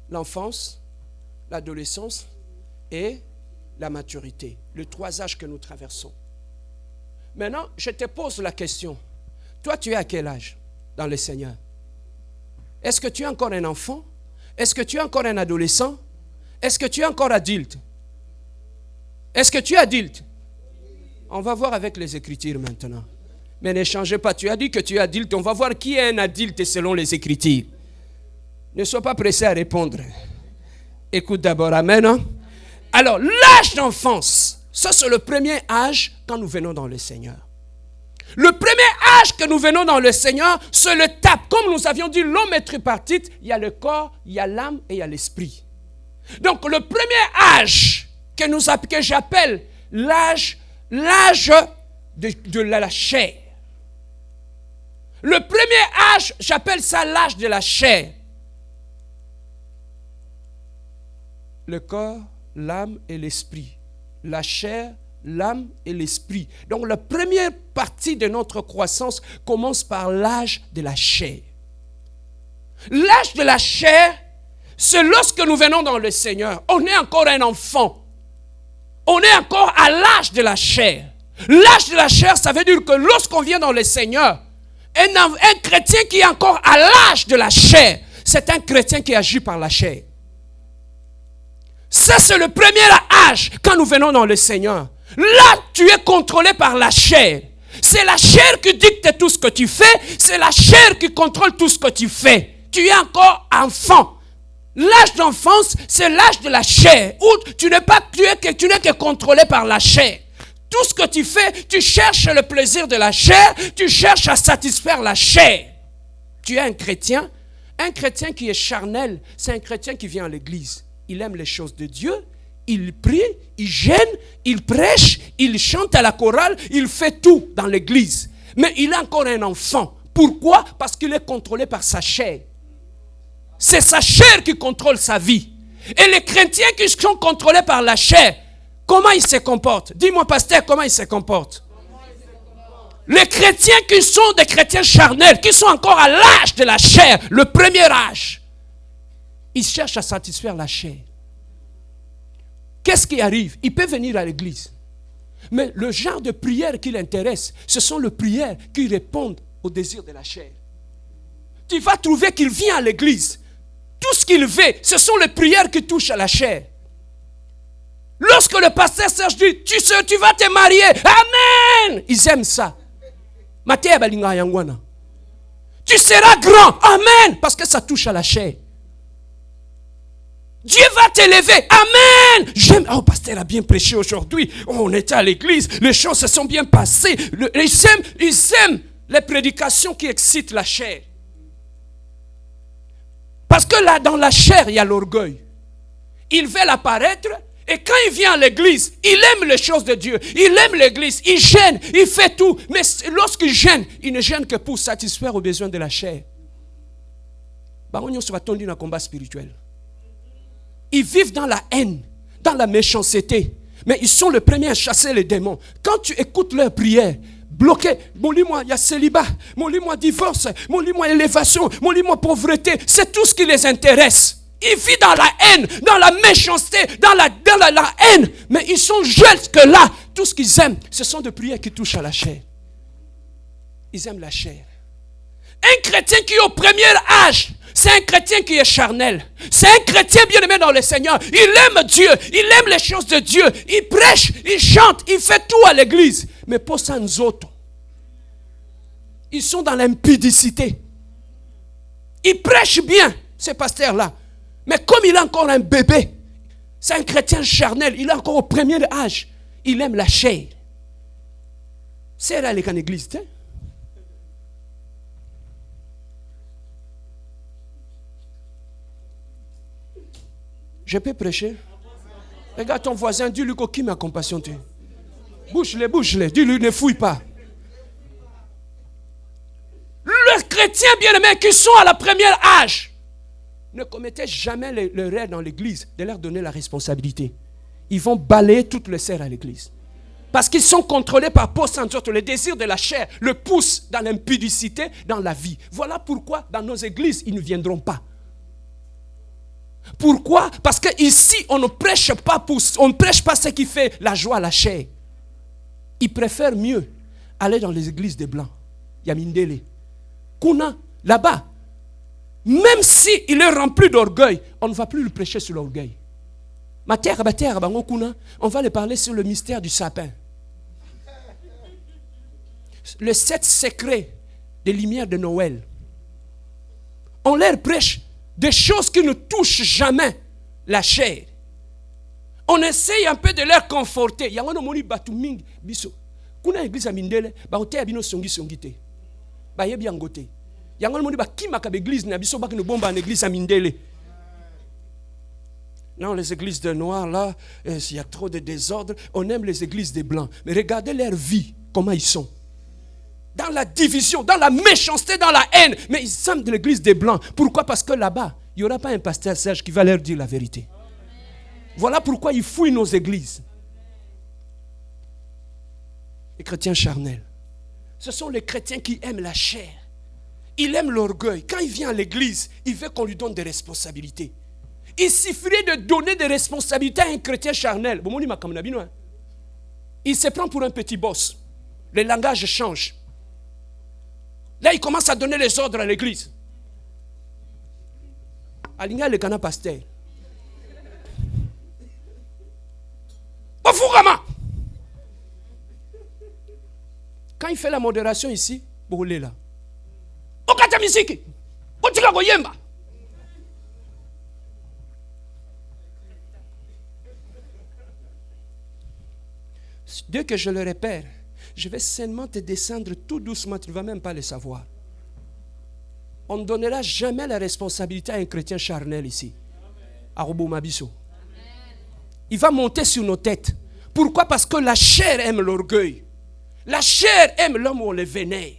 L'enfance, l'adolescence et la maturité. Les 3 âges que nous traversons. Maintenant, je te pose la question. Toi, tu es à quel âge dans le Seigneur? Est-ce que tu es encore un enfant? Est-ce que tu es encore un adolescent? Est-ce que tu es encore adulte? Est-ce que tu es adulte? On va voir avec les Écritures maintenant. Mais ne changez pas. Tu as dit que tu es adulte. On va voir qui est un adulte selon les Écritures. Ne sois pas pressé à répondre. Écoute d'abord. Amen. Hein? Alors, l'âge d'enfance, ça c'est le premier âge quand nous venons dans le Seigneur. Le premier âge que nous venons dans le Seigneur, c'est le tape. Comme nous avions dit, l'homme est tripartite. Il y a le corps, il y a l'âme et il y a l'esprit. Donc, le premier âge que j'appelle l'âge de la chair. Le premier âge, j'appelle ça l'âge de la chair. Le corps, l'âme et l'esprit. La chair, l'âme et l'esprit. Donc la première partie de notre croissance commence par l'âge de la chair. L'âge de la chair, c'est lorsque nous venons dans le Seigneur. On est encore un enfant. On est encore à l'âge de la chair. L'âge de la chair, ça veut dire que lorsqu'on vient dans le Seigneur, un chrétien qui est encore à l'âge de la chair, c'est un chrétien qui agit par la chair. Ça, c'est le premier âge quand nous venons dans le Seigneur. Là, tu es contrôlé par la chair. C'est la chair qui dicte tout ce que tu fais. C'est la chair qui contrôle tout ce que tu fais. Tu es encore enfant. L'âge d'enfance, c'est l'âge de la chair, où tu n'es que contrôlé par la chair. Tout ce que tu fais, tu cherches le plaisir de la chair, tu cherches à satisfaire la chair. Tu es un chrétien qui est charnel, c'est un chrétien qui vient à l'église. Il aime les choses de Dieu, il prie, il gêne, il prêche, il chante à la chorale, il fait tout dans l'église. Mais il est encore un enfant. Pourquoi? Parce qu'il est contrôlé par sa chair. C'est sa chair qui contrôle sa vie. Et les chrétiens qui sont contrôlés par la chair, comment ils se comportent? Dis-moi, pasteur, comment ils se comportent? Les chrétiens qui sont des chrétiens charnels, qui sont encore à l'âge de la chair, le premier âge, ils cherchent à satisfaire la chair. Qu'est-ce qui arrive? Il peut venir à l'église. Mais le genre de prière qui l'intéresse, ce sont les prières qui répondent au désir de la chair. Tu vas trouver qu'il vient à l'église. Tout ce qu'il veut, ce sont les prières qui touchent à la chair. Lorsque le pasteur Serge dit, tu vas te marier, amen, ils aiment ça. Tu seras grand. Amen. Parce que ça touche à la chair. Dieu va t'élever. Amen. J'aime. Oh, pasteur a bien prêché aujourd'hui. Oh, on était à l'église. Les choses se sont bien passées. Ils aiment les prédications qui excitent la chair. Parce que là, dans la chair, il y a l'orgueil. Il veut apparaître. Et quand il vient à l'église, il aime les choses de Dieu. Il aime l'église. Il gêne. Il fait tout. Mais lorsqu'il gêne, il ne gêne que pour satisfaire aux besoins de la chair. On se va tondre dans un combat spirituel. Ils vivent dans la haine, dans la méchanceté. Mais ils sont les premiers à chasser les démons. Quand tu écoutes leurs prières, bloquées, mollis-moi, il y a célibat, mollis-moi divorce, mollis-moi élévation, mollis-moi pauvreté. C'est tout ce qui les intéresse. Ils vivent dans la haine, dans la méchanceté, dans la haine. Mais ils sont jusque là. Tout ce qu'ils aiment, ce sont des prières qui touchent à la chair. Ils aiment la chair. Un chrétien qui est au premier âge, c'est un chrétien qui est charnel. C'est un chrétien bien aimé dans le Seigneur. Il aime Dieu, il aime les choses de Dieu. Il prêche, il chante, il fait tout à l'église. Mais pour ça, nous autres, ils sont dans l'impudicité. Ils prêchent bien, ces pasteurs-là. Mais comme il est encore un bébé, c'est un chrétien charnel, il est encore au premier âge, il aime la chair. C'est là les église, hein? Je peux prêcher? Regarde ton voisin, dis-lui qui m'a compassion. Bouge-les, dis-lui ne fouille pas. Les chrétiens bien-aimés qui sont à la première âge ne commettez jamais l'erreur dans l'église de leur donner la responsabilité. Ils vont balayer toutes les serres à l'église. Parce qu'ils sont contrôlés par le désir de la chair, le pousse dans l'impudicité, dans la vie. Voilà pourquoi dans nos églises, ils ne viendront pas. Pourquoi? Parce qu'ici, on ne prêche pas ce qui fait la joie à la chair. Ils préfèrent mieux aller dans les églises des Blancs. Yamindele. Kuna, là-bas. Même s'il est rempli d'orgueil, on ne va plus le prêcher sur l'orgueil. On va lui parler sur le mystère du sapin. Les 7 secrets des lumières de Noël. On leur prêche des choses qui ne touchent jamais la chair. On essaye un peu de leur conforter. Il y a un moni batuming biso. Kuna église amindele ba hotel abino songi songite. Ba yebi angote. Il y a un moni ba ki makabe église na biso ba que bomba en église amindele. Non, les églises de noirs là, il y a trop de désordre. On aime les églises des blancs. Mais regardez leur vie, comment ils sont. Dans la division, dans la méchanceté, dans la haine. Mais ils aiment de l'église des blancs. Pourquoi? Parce que là-bas, il n'y aura pas un pasteur sage qui va leur dire la vérité. Voilà pourquoi ils fouillent nos églises. Les chrétiens charnels. Ce sont les chrétiens qui aiment la chair. Il aime l'orgueil. Quand il vient à l'église, il veut qu'on lui donne des responsabilités. Il suffirait de donner des responsabilités à un chrétien charnel. Il se prend pour un petit boss. Le langage change. Là, il commence à donner les ordres à l'église. Alinga le cana pasteur. Quand il fait la modération ici, boulez là. Okata misiki. Otika goyemba. Dès que je le repère, je vais seulement te descendre tout doucement, tu ne vas même pas le savoir. On ne donnera jamais la responsabilité à un chrétien charnel ici. À Robomabiso. Il va monter sur nos têtes. Pourquoi? Parce que la chair aime l'orgueil. La chair aime l'homme où on le vénère.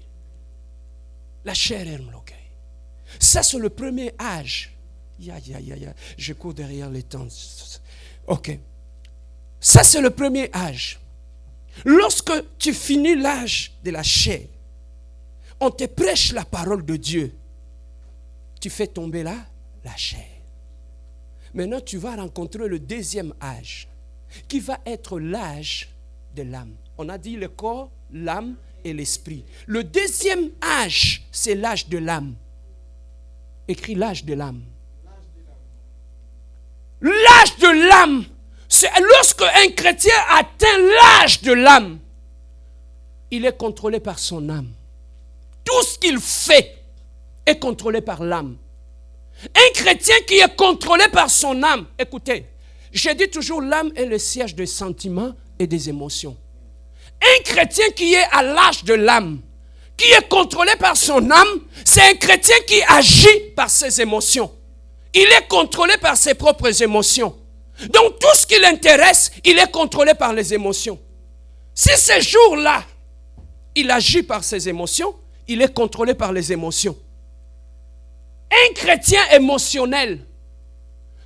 La chair aime l'orgueil. Ça, c'est le premier âge. Je cours derrière les temps. Ok. Ça, c'est le premier âge. Lorsque tu finis l'âge de la chair, on te prêche la parole de Dieu. Tu fais tomber là la chair. Maintenant, tu vas rencontrer le deuxième âge, qui va être l'âge de l'âme. On a dit le corps, l'âme et l'esprit. Le deuxième âge, c'est l'âge de l'âme. Écris l'âge de l'âme. L'âge de l'âme, c'est lorsque un chrétien atteint l'âge de l'âme, il est contrôlé par son âme. Tout ce qu'il fait, est contrôlé par l'âme. Un chrétien qui est contrôlé par son âme, écoutez, je dis toujours l'âme est le siège des sentiments et des émotions. Un chrétien qui est à l'âge de l'âme, qui est contrôlé par son âme, c'est un chrétien qui agit par ses émotions. Il est contrôlé par ses propres émotions. Donc tout ce qui l'intéresse, il est contrôlé par les émotions. Si ce jour-là, il agit par ses émotions, il est contrôlé par les émotions. Un chrétien émotionnel,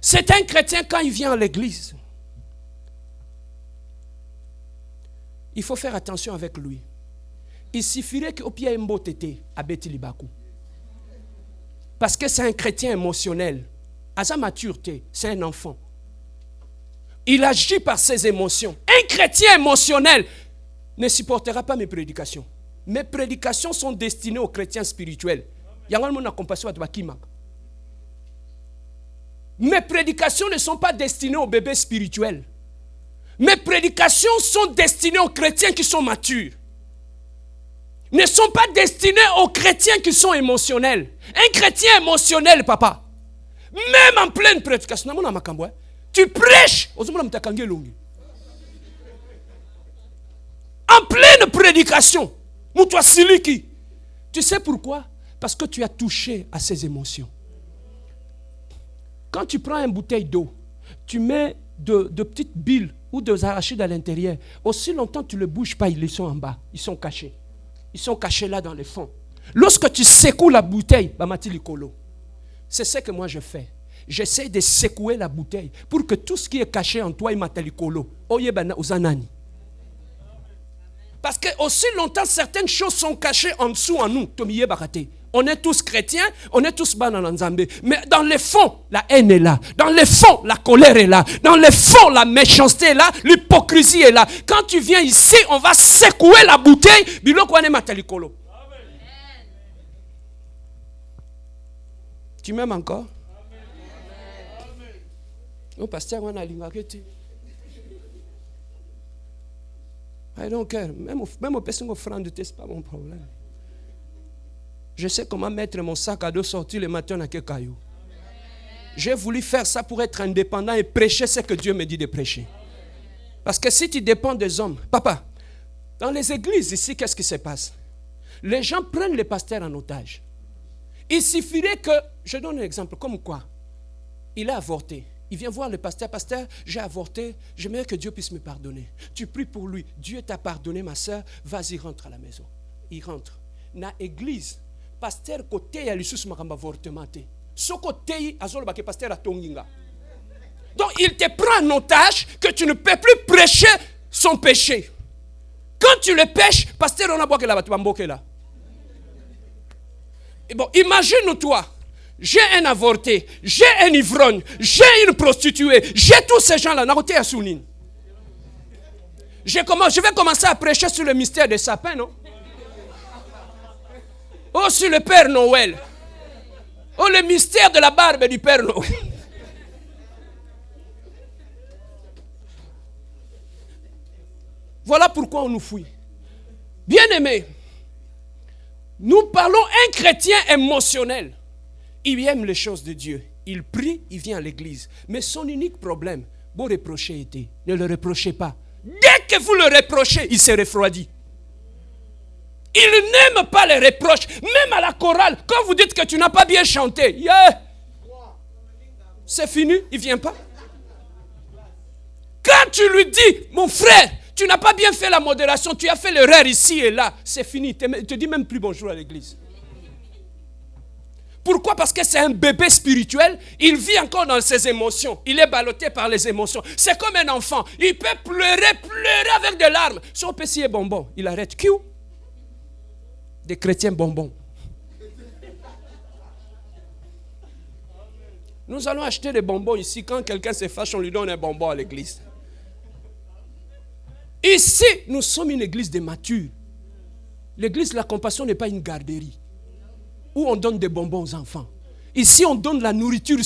c'est un chrétien quand il vient à l'église. Il faut faire attention avec lui. Il suffirait qu'au pied un beau tété à Betilibakou. Parce que c'est un chrétien émotionnel. À sa maturité, c'est un enfant. Il agit par ses émotions. Un chrétien émotionnel ne supportera pas mes prédications. Mes prédications sont destinées aux chrétiens spirituels. Mes prédications ne sont pas destinées aux bébés spirituels. Mes prédications sont destinées aux chrétiens qui sont matures. Ne sont pas destinées aux chrétiens qui sont émotionnels. Un chrétien émotionnel, papa, même en pleine prédication, tu prêches. En pleine prédication. Tu sais pourquoi? Parce que tu as touché à ses émotions. Quand tu prends une bouteille d'eau, tu mets de petites billes ou des arachides à l'intérieur. Aussi longtemps tu ne les bouges pas, ils sont en bas. Ils sont cachés. Ils sont cachés là dans le fond. Lorsque tu secoues la bouteille, c'est ce que moi je fais. J'essaie de secouer la bouteille pour que tout ce qui est caché en toi, il m'atalikolo. Parce que aussi longtemps certaines choses sont cachées en dessous en nous. On est tous chrétiens, on est tous banananzambé. Mais dans le fond, la haine est là. Dans le fond, la colère est là. Dans le fond, la méchanceté est là. L'hypocrisie est là. Quand tu viens ici, on va secouer la bouteille. Tu m'aimes encore? Oh, pasteur, on a l'ingagété. I don't care. Même aux personnes offrandes, c'est pas mon problème. Je sais comment mettre mon sac à dos sortir le matin à Kekayo. J'ai voulu faire ça pour être indépendant et prêcher ce que Dieu me dit de prêcher. Parce que si tu dépends des hommes, papa, dans les églises ici, qu'est-ce qui se passe? Les gens prennent les pasteurs en otage. Il suffirait que, je donne un exemple, comme quoi, il a avorté. Il vient voir le pasteur, pasteur, j'ai avorté, j'aimerais que Dieu puisse me pardonner. Tu pries pour lui, Dieu t'a pardonné ma soeur, vas-y, rentre à la maison. Il rentre. Dans l'église, pasteur côté ya lisusu makamba avortement te. So côté azoloba ke pasteur atonginga. Donc il te prend en otage que tu ne peux plus prêcher son péché. Quand tu le pêches, pasteur on a boire que la batubamboke là. Et bon, imagine-toi, j'ai un avorté, j'ai un ivrogne, j'ai une prostituée, j'ai tous ces gens-là. Je vais commencer à prêcher sur le mystère des sapins, non? Oh, sur le Père Noël. Oh, le mystère de la barbe du Père Noël. Voilà pourquoi on nous fouille. Bien-aimés, nous parlons un chrétien émotionnel. Il aime les choses de Dieu. Il prie, il vient à l'église. Mais son unique problème, vous reprochez était, ne le reprochez pas. Dès que vous le reprochez, il se refroidit. Il n'aime pas les reproches. Même à la chorale, quand vous dites que tu n'as pas bien chanté, yeah, c'est fini, il ne vient pas. Quand tu lui dis, mon frère, tu n'as pas bien fait la modération, tu as fait l'erreur ici et là, c'est fini. Il ne te dit même plus bonjour à l'église. Pourquoi? Parce que c'est un bébé spirituel, il vit encore dans ses émotions, il est ballotté par les émotions. C'est comme un enfant, il peut pleurer avec des larmes. Son PC est bonbon, il arrête. Q. Des chrétiens bonbons. Nous allons acheter des bonbons ici. Quand quelqu'un se fâche, on lui donne un bonbon à l'église. Ici, nous sommes une église de matures. L'église de la compassion n'est pas une garderie où on donne des bonbons aux enfants. Ici, on donne la nourriture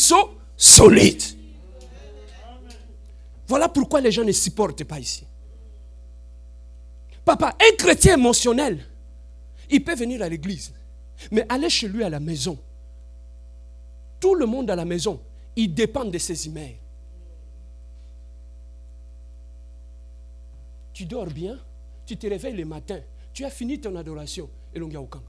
solide. Voilà pourquoi les gens ne supportent pas ici. Papa, un chrétien émotionnel, il peut venir à l'église. Mais allez chez lui à la maison. Tout le monde à la maison, il dépend de ses emails. Tu dors bien, tu te réveilles le matin, tu as fini ton adoration. Et l'on y a aucun.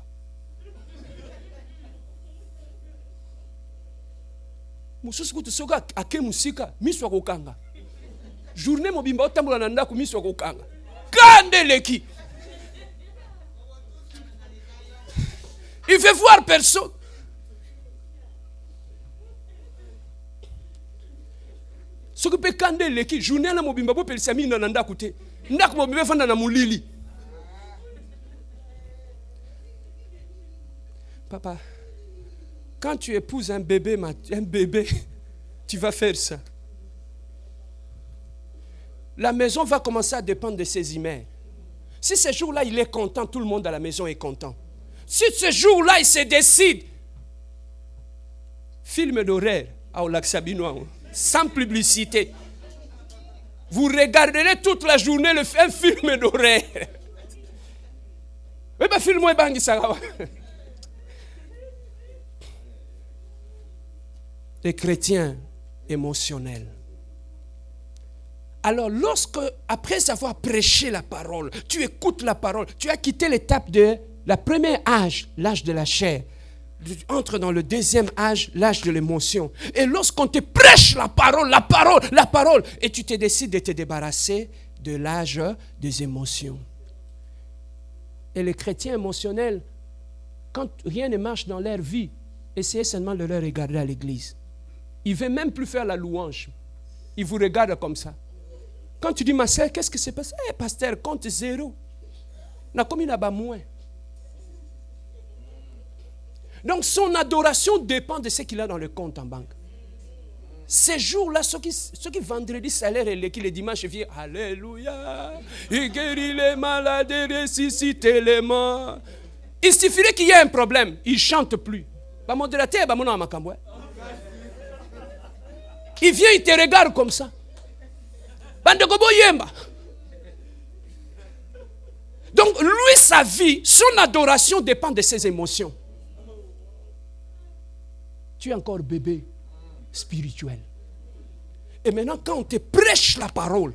Journée mobimba otambola na ndako miso kokanga. Kande leki. Il veut voir personne. Ce que peut kande leki, journée na mobimba bo pelisami na ndako te. Ndako mobimba fanda na mulili. Papa, quand tu épouses un bébé, tu vas faire ça. La maison va commencer à dépendre de ses emails. Si ce jour-là, il est content, tout le monde à la maison est content. Si ce jour-là, il se décide, film d'horreur à Olaxabinois, sans publicité, vous regarderez toute la journée un film d'horreur. Mais pas film bangi ça. Les chrétiens émotionnels. Alors, après avoir prêché la parole, tu écoutes la parole, tu as quitté l'étape de la première âge, l'âge de la chair. Tu entres dans le deuxième âge, l'âge de l'émotion. Et lorsqu'on te prêche la parole, et tu te décides de te débarrasser de l'âge des émotions. Et les chrétiens émotionnels, quand rien ne marche dans leur vie, essayez seulement de les regarder à l'église. Ils ne veulent même plus faire la louange. Ils vous regardent comme ça. Quand tu dis, ma soeur, qu'est-ce qui s'est passé? Pasteur, compte 0. Na comme il a moins. Donc son adoration dépend de ce qu'il a dans le compte en banque. Ces jours-là, ceux qui vendredi salaire et qui le dimanche viennent, Alléluia, il guérit les malades, il ressuscite les morts. Il suffirait qu'il y ait un problème, il ne chante plus. Il vient, il te regarde comme ça. Donc lui, sa vie, son adoration dépend de ses émotions. Tu es encore bébé spirituel. Et maintenant, quand on te prêche la parole,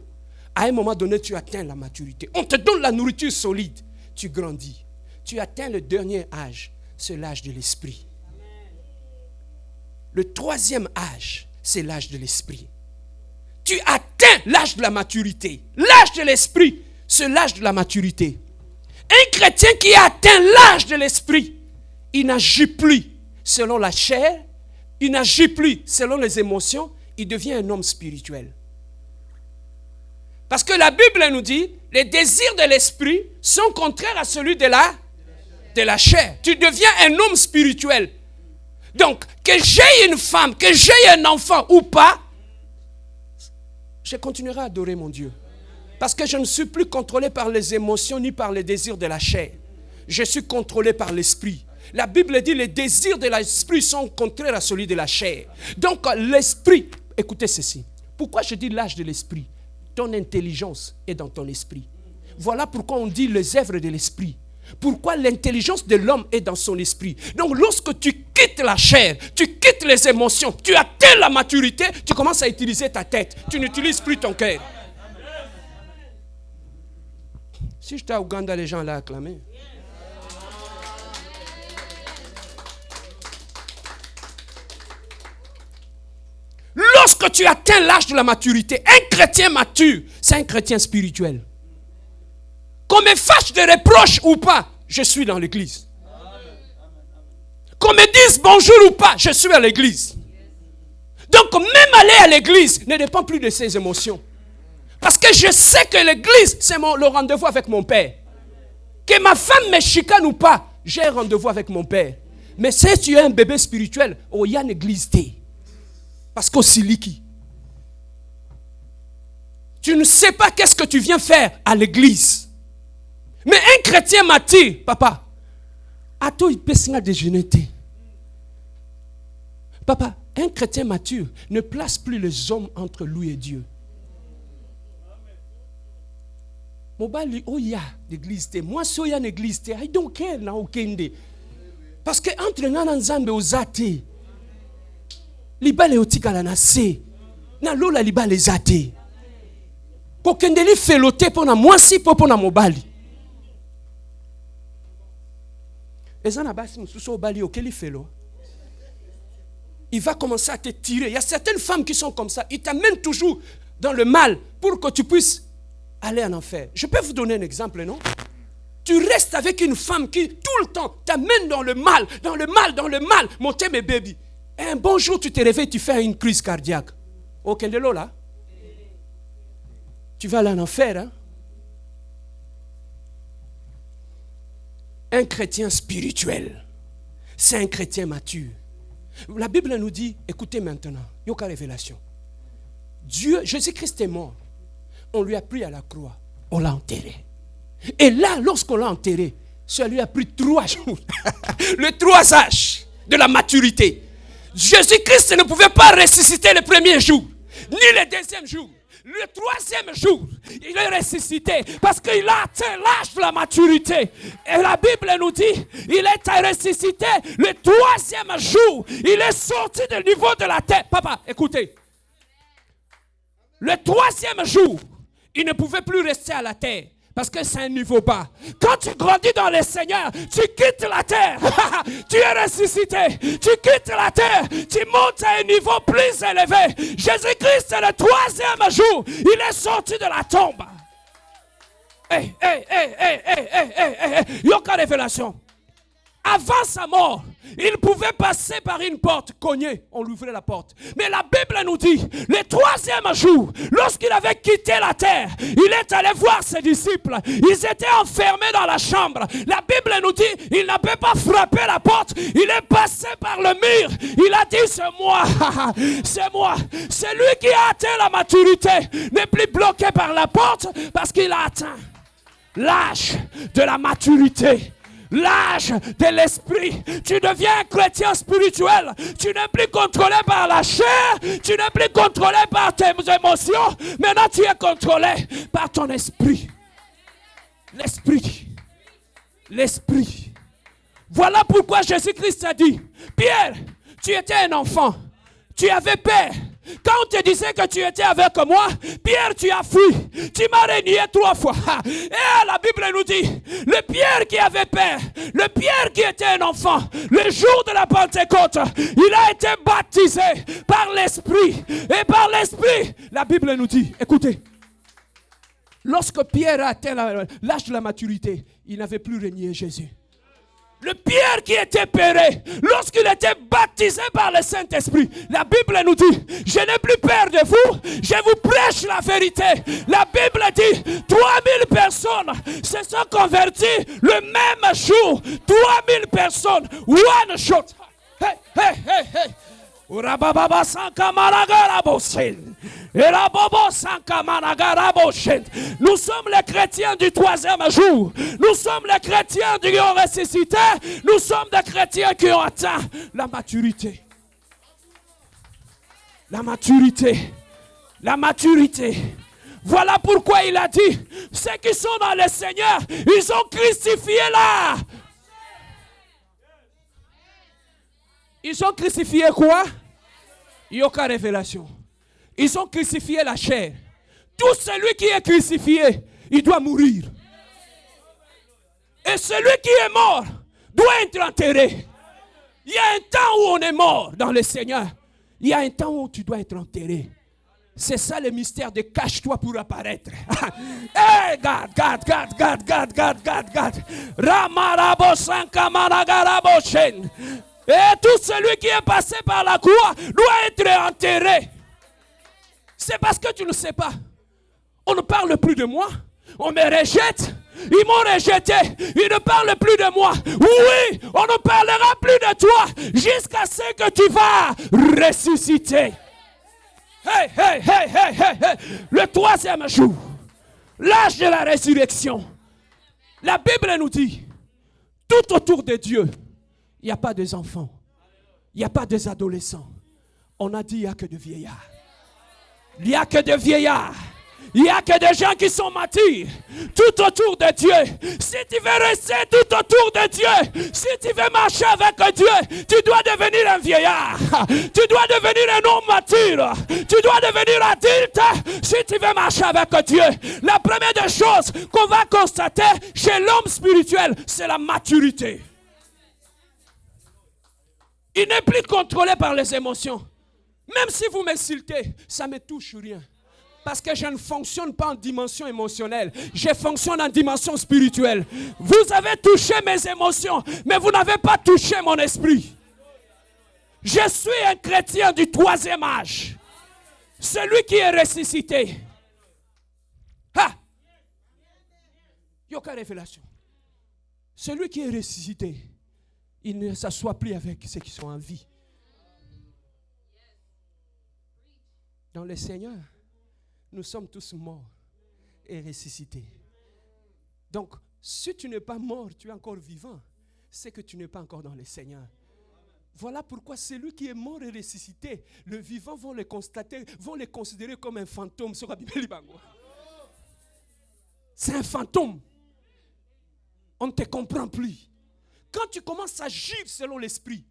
à un moment donné, tu atteins la maturité. On te donne la nourriture solide. Tu grandis. Tu atteins le dernier âge, c'est l'âge de l'esprit. Le troisième âge, c'est l'âge de l'esprit. Tu atteins l'âge de la maturité. L'âge de l'esprit, c'est l'âge de la maturité. Un chrétien qui a atteint l'âge de l'esprit, il n'agit plus selon la chair, il n'agit plus selon les émotions, il devient un homme spirituel. Parce que la Bible nous dit, les désirs de l'esprit sont contraires à celui de la chair. Tu deviens un homme spirituel. Donc, que j'ai une femme, que j'ai un enfant ou pas, je continuerai à adorer mon Dieu. Parce que je ne suis plus contrôlé par les émotions ni par les désirs de la chair. Je suis contrôlé par l'esprit. La Bible dit les désirs de l'esprit sont contraires à celui de la chair. Donc l'esprit, écoutez ceci. Pourquoi je dis l'âge de l'esprit? Ton intelligence est dans ton esprit. Voilà pourquoi on dit les œuvres de l'esprit. Pourquoi l'intelligence de l'homme est dans son esprit. Donc lorsque tu quittes la chair, tu quittes les émotions, tu atteins la maturité, tu commences à utiliser ta tête. Tu n'utilises plus ton cœur. Si j'étais à Ouganda, les gens l'aient acclamé. Lorsque tu atteins l'âge de la maturité, un chrétien mature, c'est un chrétien spirituel. Qu'on me fâche de reproches ou pas, je suis dans l'église. Qu'on me dise bonjour ou pas, je suis à l'église. Donc même aller à l'église ne dépend plus de ses émotions. Parce que je sais que l'église, c'est le rendez-vous avec mon père. Que ma femme me chicane ou pas, j'ai un rendez-vous avec mon père. Mais si tu es un bébé spirituel, il y a une église. Parce qu'au siliki, tu ne sais pas qu'est-ce que tu viens faire à l'église. Mais un chrétien mature, papa, à toi il peut se déjeuner. Papa, un chrétien mature ne place plus les hommes entre lui et Dieu. Mobali, oh ya l'église, moi so ya l'église, I don't care na okende. Parce que entre Nana Nzambe ozate, libale otikala na se, na lola libale zate. Kokendeli felote pona mwasi pona mobali. Ezana basi mususu obali okeli felo. Il va commencer à te tirer. Il y a certaines femmes qui sont comme ça. Ils t'amènent toujours dans le mal pour que tu puisses aller en enfer. Je peux vous donner un exemple, non? Tu restes avec une femme qui, tout le temps, t'amène dans le mal, dans le mal, dans le mal. Monter mes bébés. Et un bon jour, tu te réveilles, tu fais une crise cardiaque. Au Kendelo, là. Tu vas aller en enfer, hein? Un chrétien spirituel, c'est un chrétien mature. La Bible nous dit, écoutez maintenant, yoka révélation. Dieu, Jésus-Christ est mort. On lui a pris à la croix. On l'a enterré. Et là, lorsqu'on l'a enterré, ça lui a pris 3 jours. Le 3 âges de la maturité. Jésus-Christ ne pouvait pas ressusciter le premier jour, ni le deuxième jour. Le 3e jour, il est ressuscité parce qu'il a atteint l'âge de la maturité. Et la Bible nous dit, il est ressuscité le 3e jour. Il est sorti du niveau de la terre. Papa, écoutez. Le 3e jour, il ne pouvait plus rester à la terre. Parce que c'est un niveau bas. Quand tu grandis dans le Seigneur, tu quittes la terre. Tu es ressuscité. Tu quittes la terre. Tu montes à un niveau plus élevé. Jésus-Christ, le 3e jour, il est sorti de la tombe. Yoka révélation. Avant sa mort, il pouvait passer par une porte, cogner, on lui ouvrait la porte. Mais la Bible nous dit, le 3e jour, lorsqu'il avait quitté la terre, il est allé voir ses disciples. Ils étaient enfermés dans la chambre. La Bible nous dit, il n'avait pas frappé la porte, il est passé par le mur. Il a dit, c'est moi, c'est moi. C'est lui qui a atteint la maturité, n'est plus bloqué par la porte parce qu'il a atteint l'âge de la maturité. L'âge de l'esprit. Tu deviens un chrétien spirituel. Tu n'es plus contrôlé par la chair. Tu n'es plus contrôlé par tes émotions. Maintenant tu es contrôlé par ton esprit. L'esprit. L'esprit. Voilà pourquoi Jésus-Christ a dit, Pierre, tu étais un enfant. Tu avais peur. Quand on te disait que tu étais avec moi, Pierre, tu as fui. Tu m'as renié 3 fois. Et la Bible nous dit, le Pierre qui avait peur, le Pierre qui était un enfant, le jour de la Pentecôte, il a été baptisé par l'Esprit. Et par l'Esprit, la Bible nous dit, écoutez, lorsque Pierre a atteint l'âge de la maturité, il n'avait plus renié Jésus. Le Pierre qui était péché, lorsqu'il était baptisé par le Saint-Esprit, la Bible nous dit, je n'ai plus peur de vous, je vous prêche la vérité. La Bible dit, 3000 personnes se sont converties le même jour. 3000 personnes, one shot. Hey, hey, hey, hey. Nous sommes les chrétiens du 3e jour. Nous sommes les chrétiens qui ont ressuscité. Nous sommes des chrétiens qui ont atteint la maturité. La maturité. La maturité. Voilà pourquoi il a dit, ceux qui sont dans le Seigneur, ils ont crucifié là. Ils ont crucifié quoi? Yoka révélation. Ils ont crucifié la chair. Tout celui qui est crucifié, il doit mourir. Et celui qui est mort doit être enterré. Il y a un temps où on est mort dans le Seigneur. Il y a un temps où tu dois être enterré. C'est ça le mystère de cache-toi pour apparaître. Hey, God. Ramarabo Sankamanagarabo Shen. Et tout celui qui est passé par la croix doit être enterré. C'est parce que tu ne sais pas. On ne parle plus de moi. On me rejette. Ils m'ont rejeté. Ils ne parlent plus de moi. Oui, on ne parlera plus de toi jusqu'à ce que tu vas ressusciter. Hey. Le 3e jour, l'âge de la résurrection. La Bible nous dit, tout autour de Dieu, il n'y a pas des enfants. Il n'y a pas des adolescents. On a dit, il n'y a que des vieillards. Il n'y a que des vieillards. Il n'y a que des gens qui sont matures tout autour de Dieu. Si tu veux rester tout autour de Dieu, si tu veux marcher avec Dieu, tu dois devenir un vieillard. Tu dois devenir un homme mature. Tu dois devenir adulte si tu veux marcher avec Dieu. La première des choses qu'on va constater chez l'homme spirituel, c'est la maturité. Il n'est plus contrôlé par les émotions. Même si vous m'insultez, ça ne me touche rien. Parce que je ne fonctionne pas en dimension émotionnelle. Je fonctionne en dimension spirituelle. Vous avez touché mes émotions, mais vous n'avez pas touché mon esprit. Je suis un chrétien du 3e âge. Celui qui est ressuscité. Ah! Il n'y a aucune révélation. Celui qui est ressuscité, il ne s'assoit plus avec ceux qui sont en vie. Dans le Seigneur, nous sommes tous morts et ressuscités. Donc, si tu n'es pas mort, tu es encore vivant, c'est que tu n'es pas encore dans le Seigneur. Voilà pourquoi celui qui est mort et ressuscité, le vivant vont le constater, vont le considérer comme un fantôme. C'est un fantôme. On ne te comprend plus. Quand tu commences à agir selon l'esprit,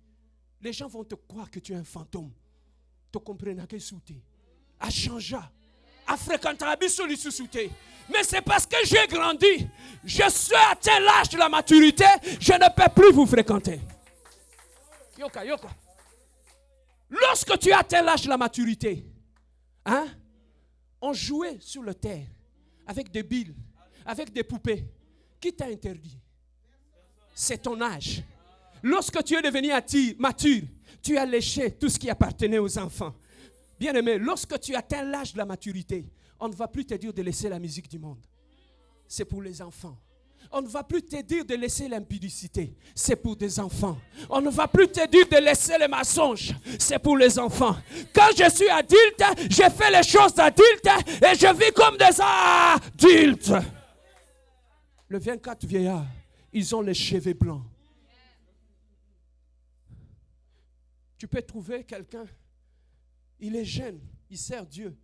les gens vont te croire que tu es un fantôme. Tu comprends que souté. A changé, a fréquenté la sous-souté. Mais c'est parce que j'ai grandi, je suis atteint l'âge de la maturité, je ne peux plus vous fréquenter. Yoka. Lorsque tu atteins l'âge de la maturité, on jouait sur le terre avec des billes, avec des poupées. Qui t'a interdit? C'est ton âge. Lorsque tu es devenu mature, tu as léché tout ce qui appartenait aux enfants. Bien-aimé, lorsque tu atteins l'âge de la maturité, on ne va plus te dire de laisser la musique du monde. C'est pour les enfants. On ne va plus te dire de laisser l'impudicité. C'est pour des enfants. On ne va plus te dire de laisser les mensonges. C'est pour les enfants. Quand je suis adulte, je fais les choses d'adultes et je vis comme des adultes. Le 24 vieillards, ils ont les cheveux blancs. Tu peux trouver quelqu'un, il est jeune, il sert Dieu.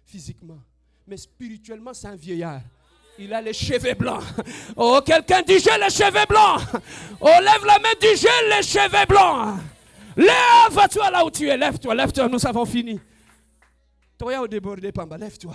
Physiquement. Mais spirituellement, c'est un vieillard. Il a les cheveux blancs. Oh, quelqu'un dit, j'ai les cheveux blancs. Oh, lève la main, dit, j'ai les cheveux blancs. Lève-toi là où tu es. Lève-toi, nous avons fini. Toi, au débordé, Pamba, lève-toi.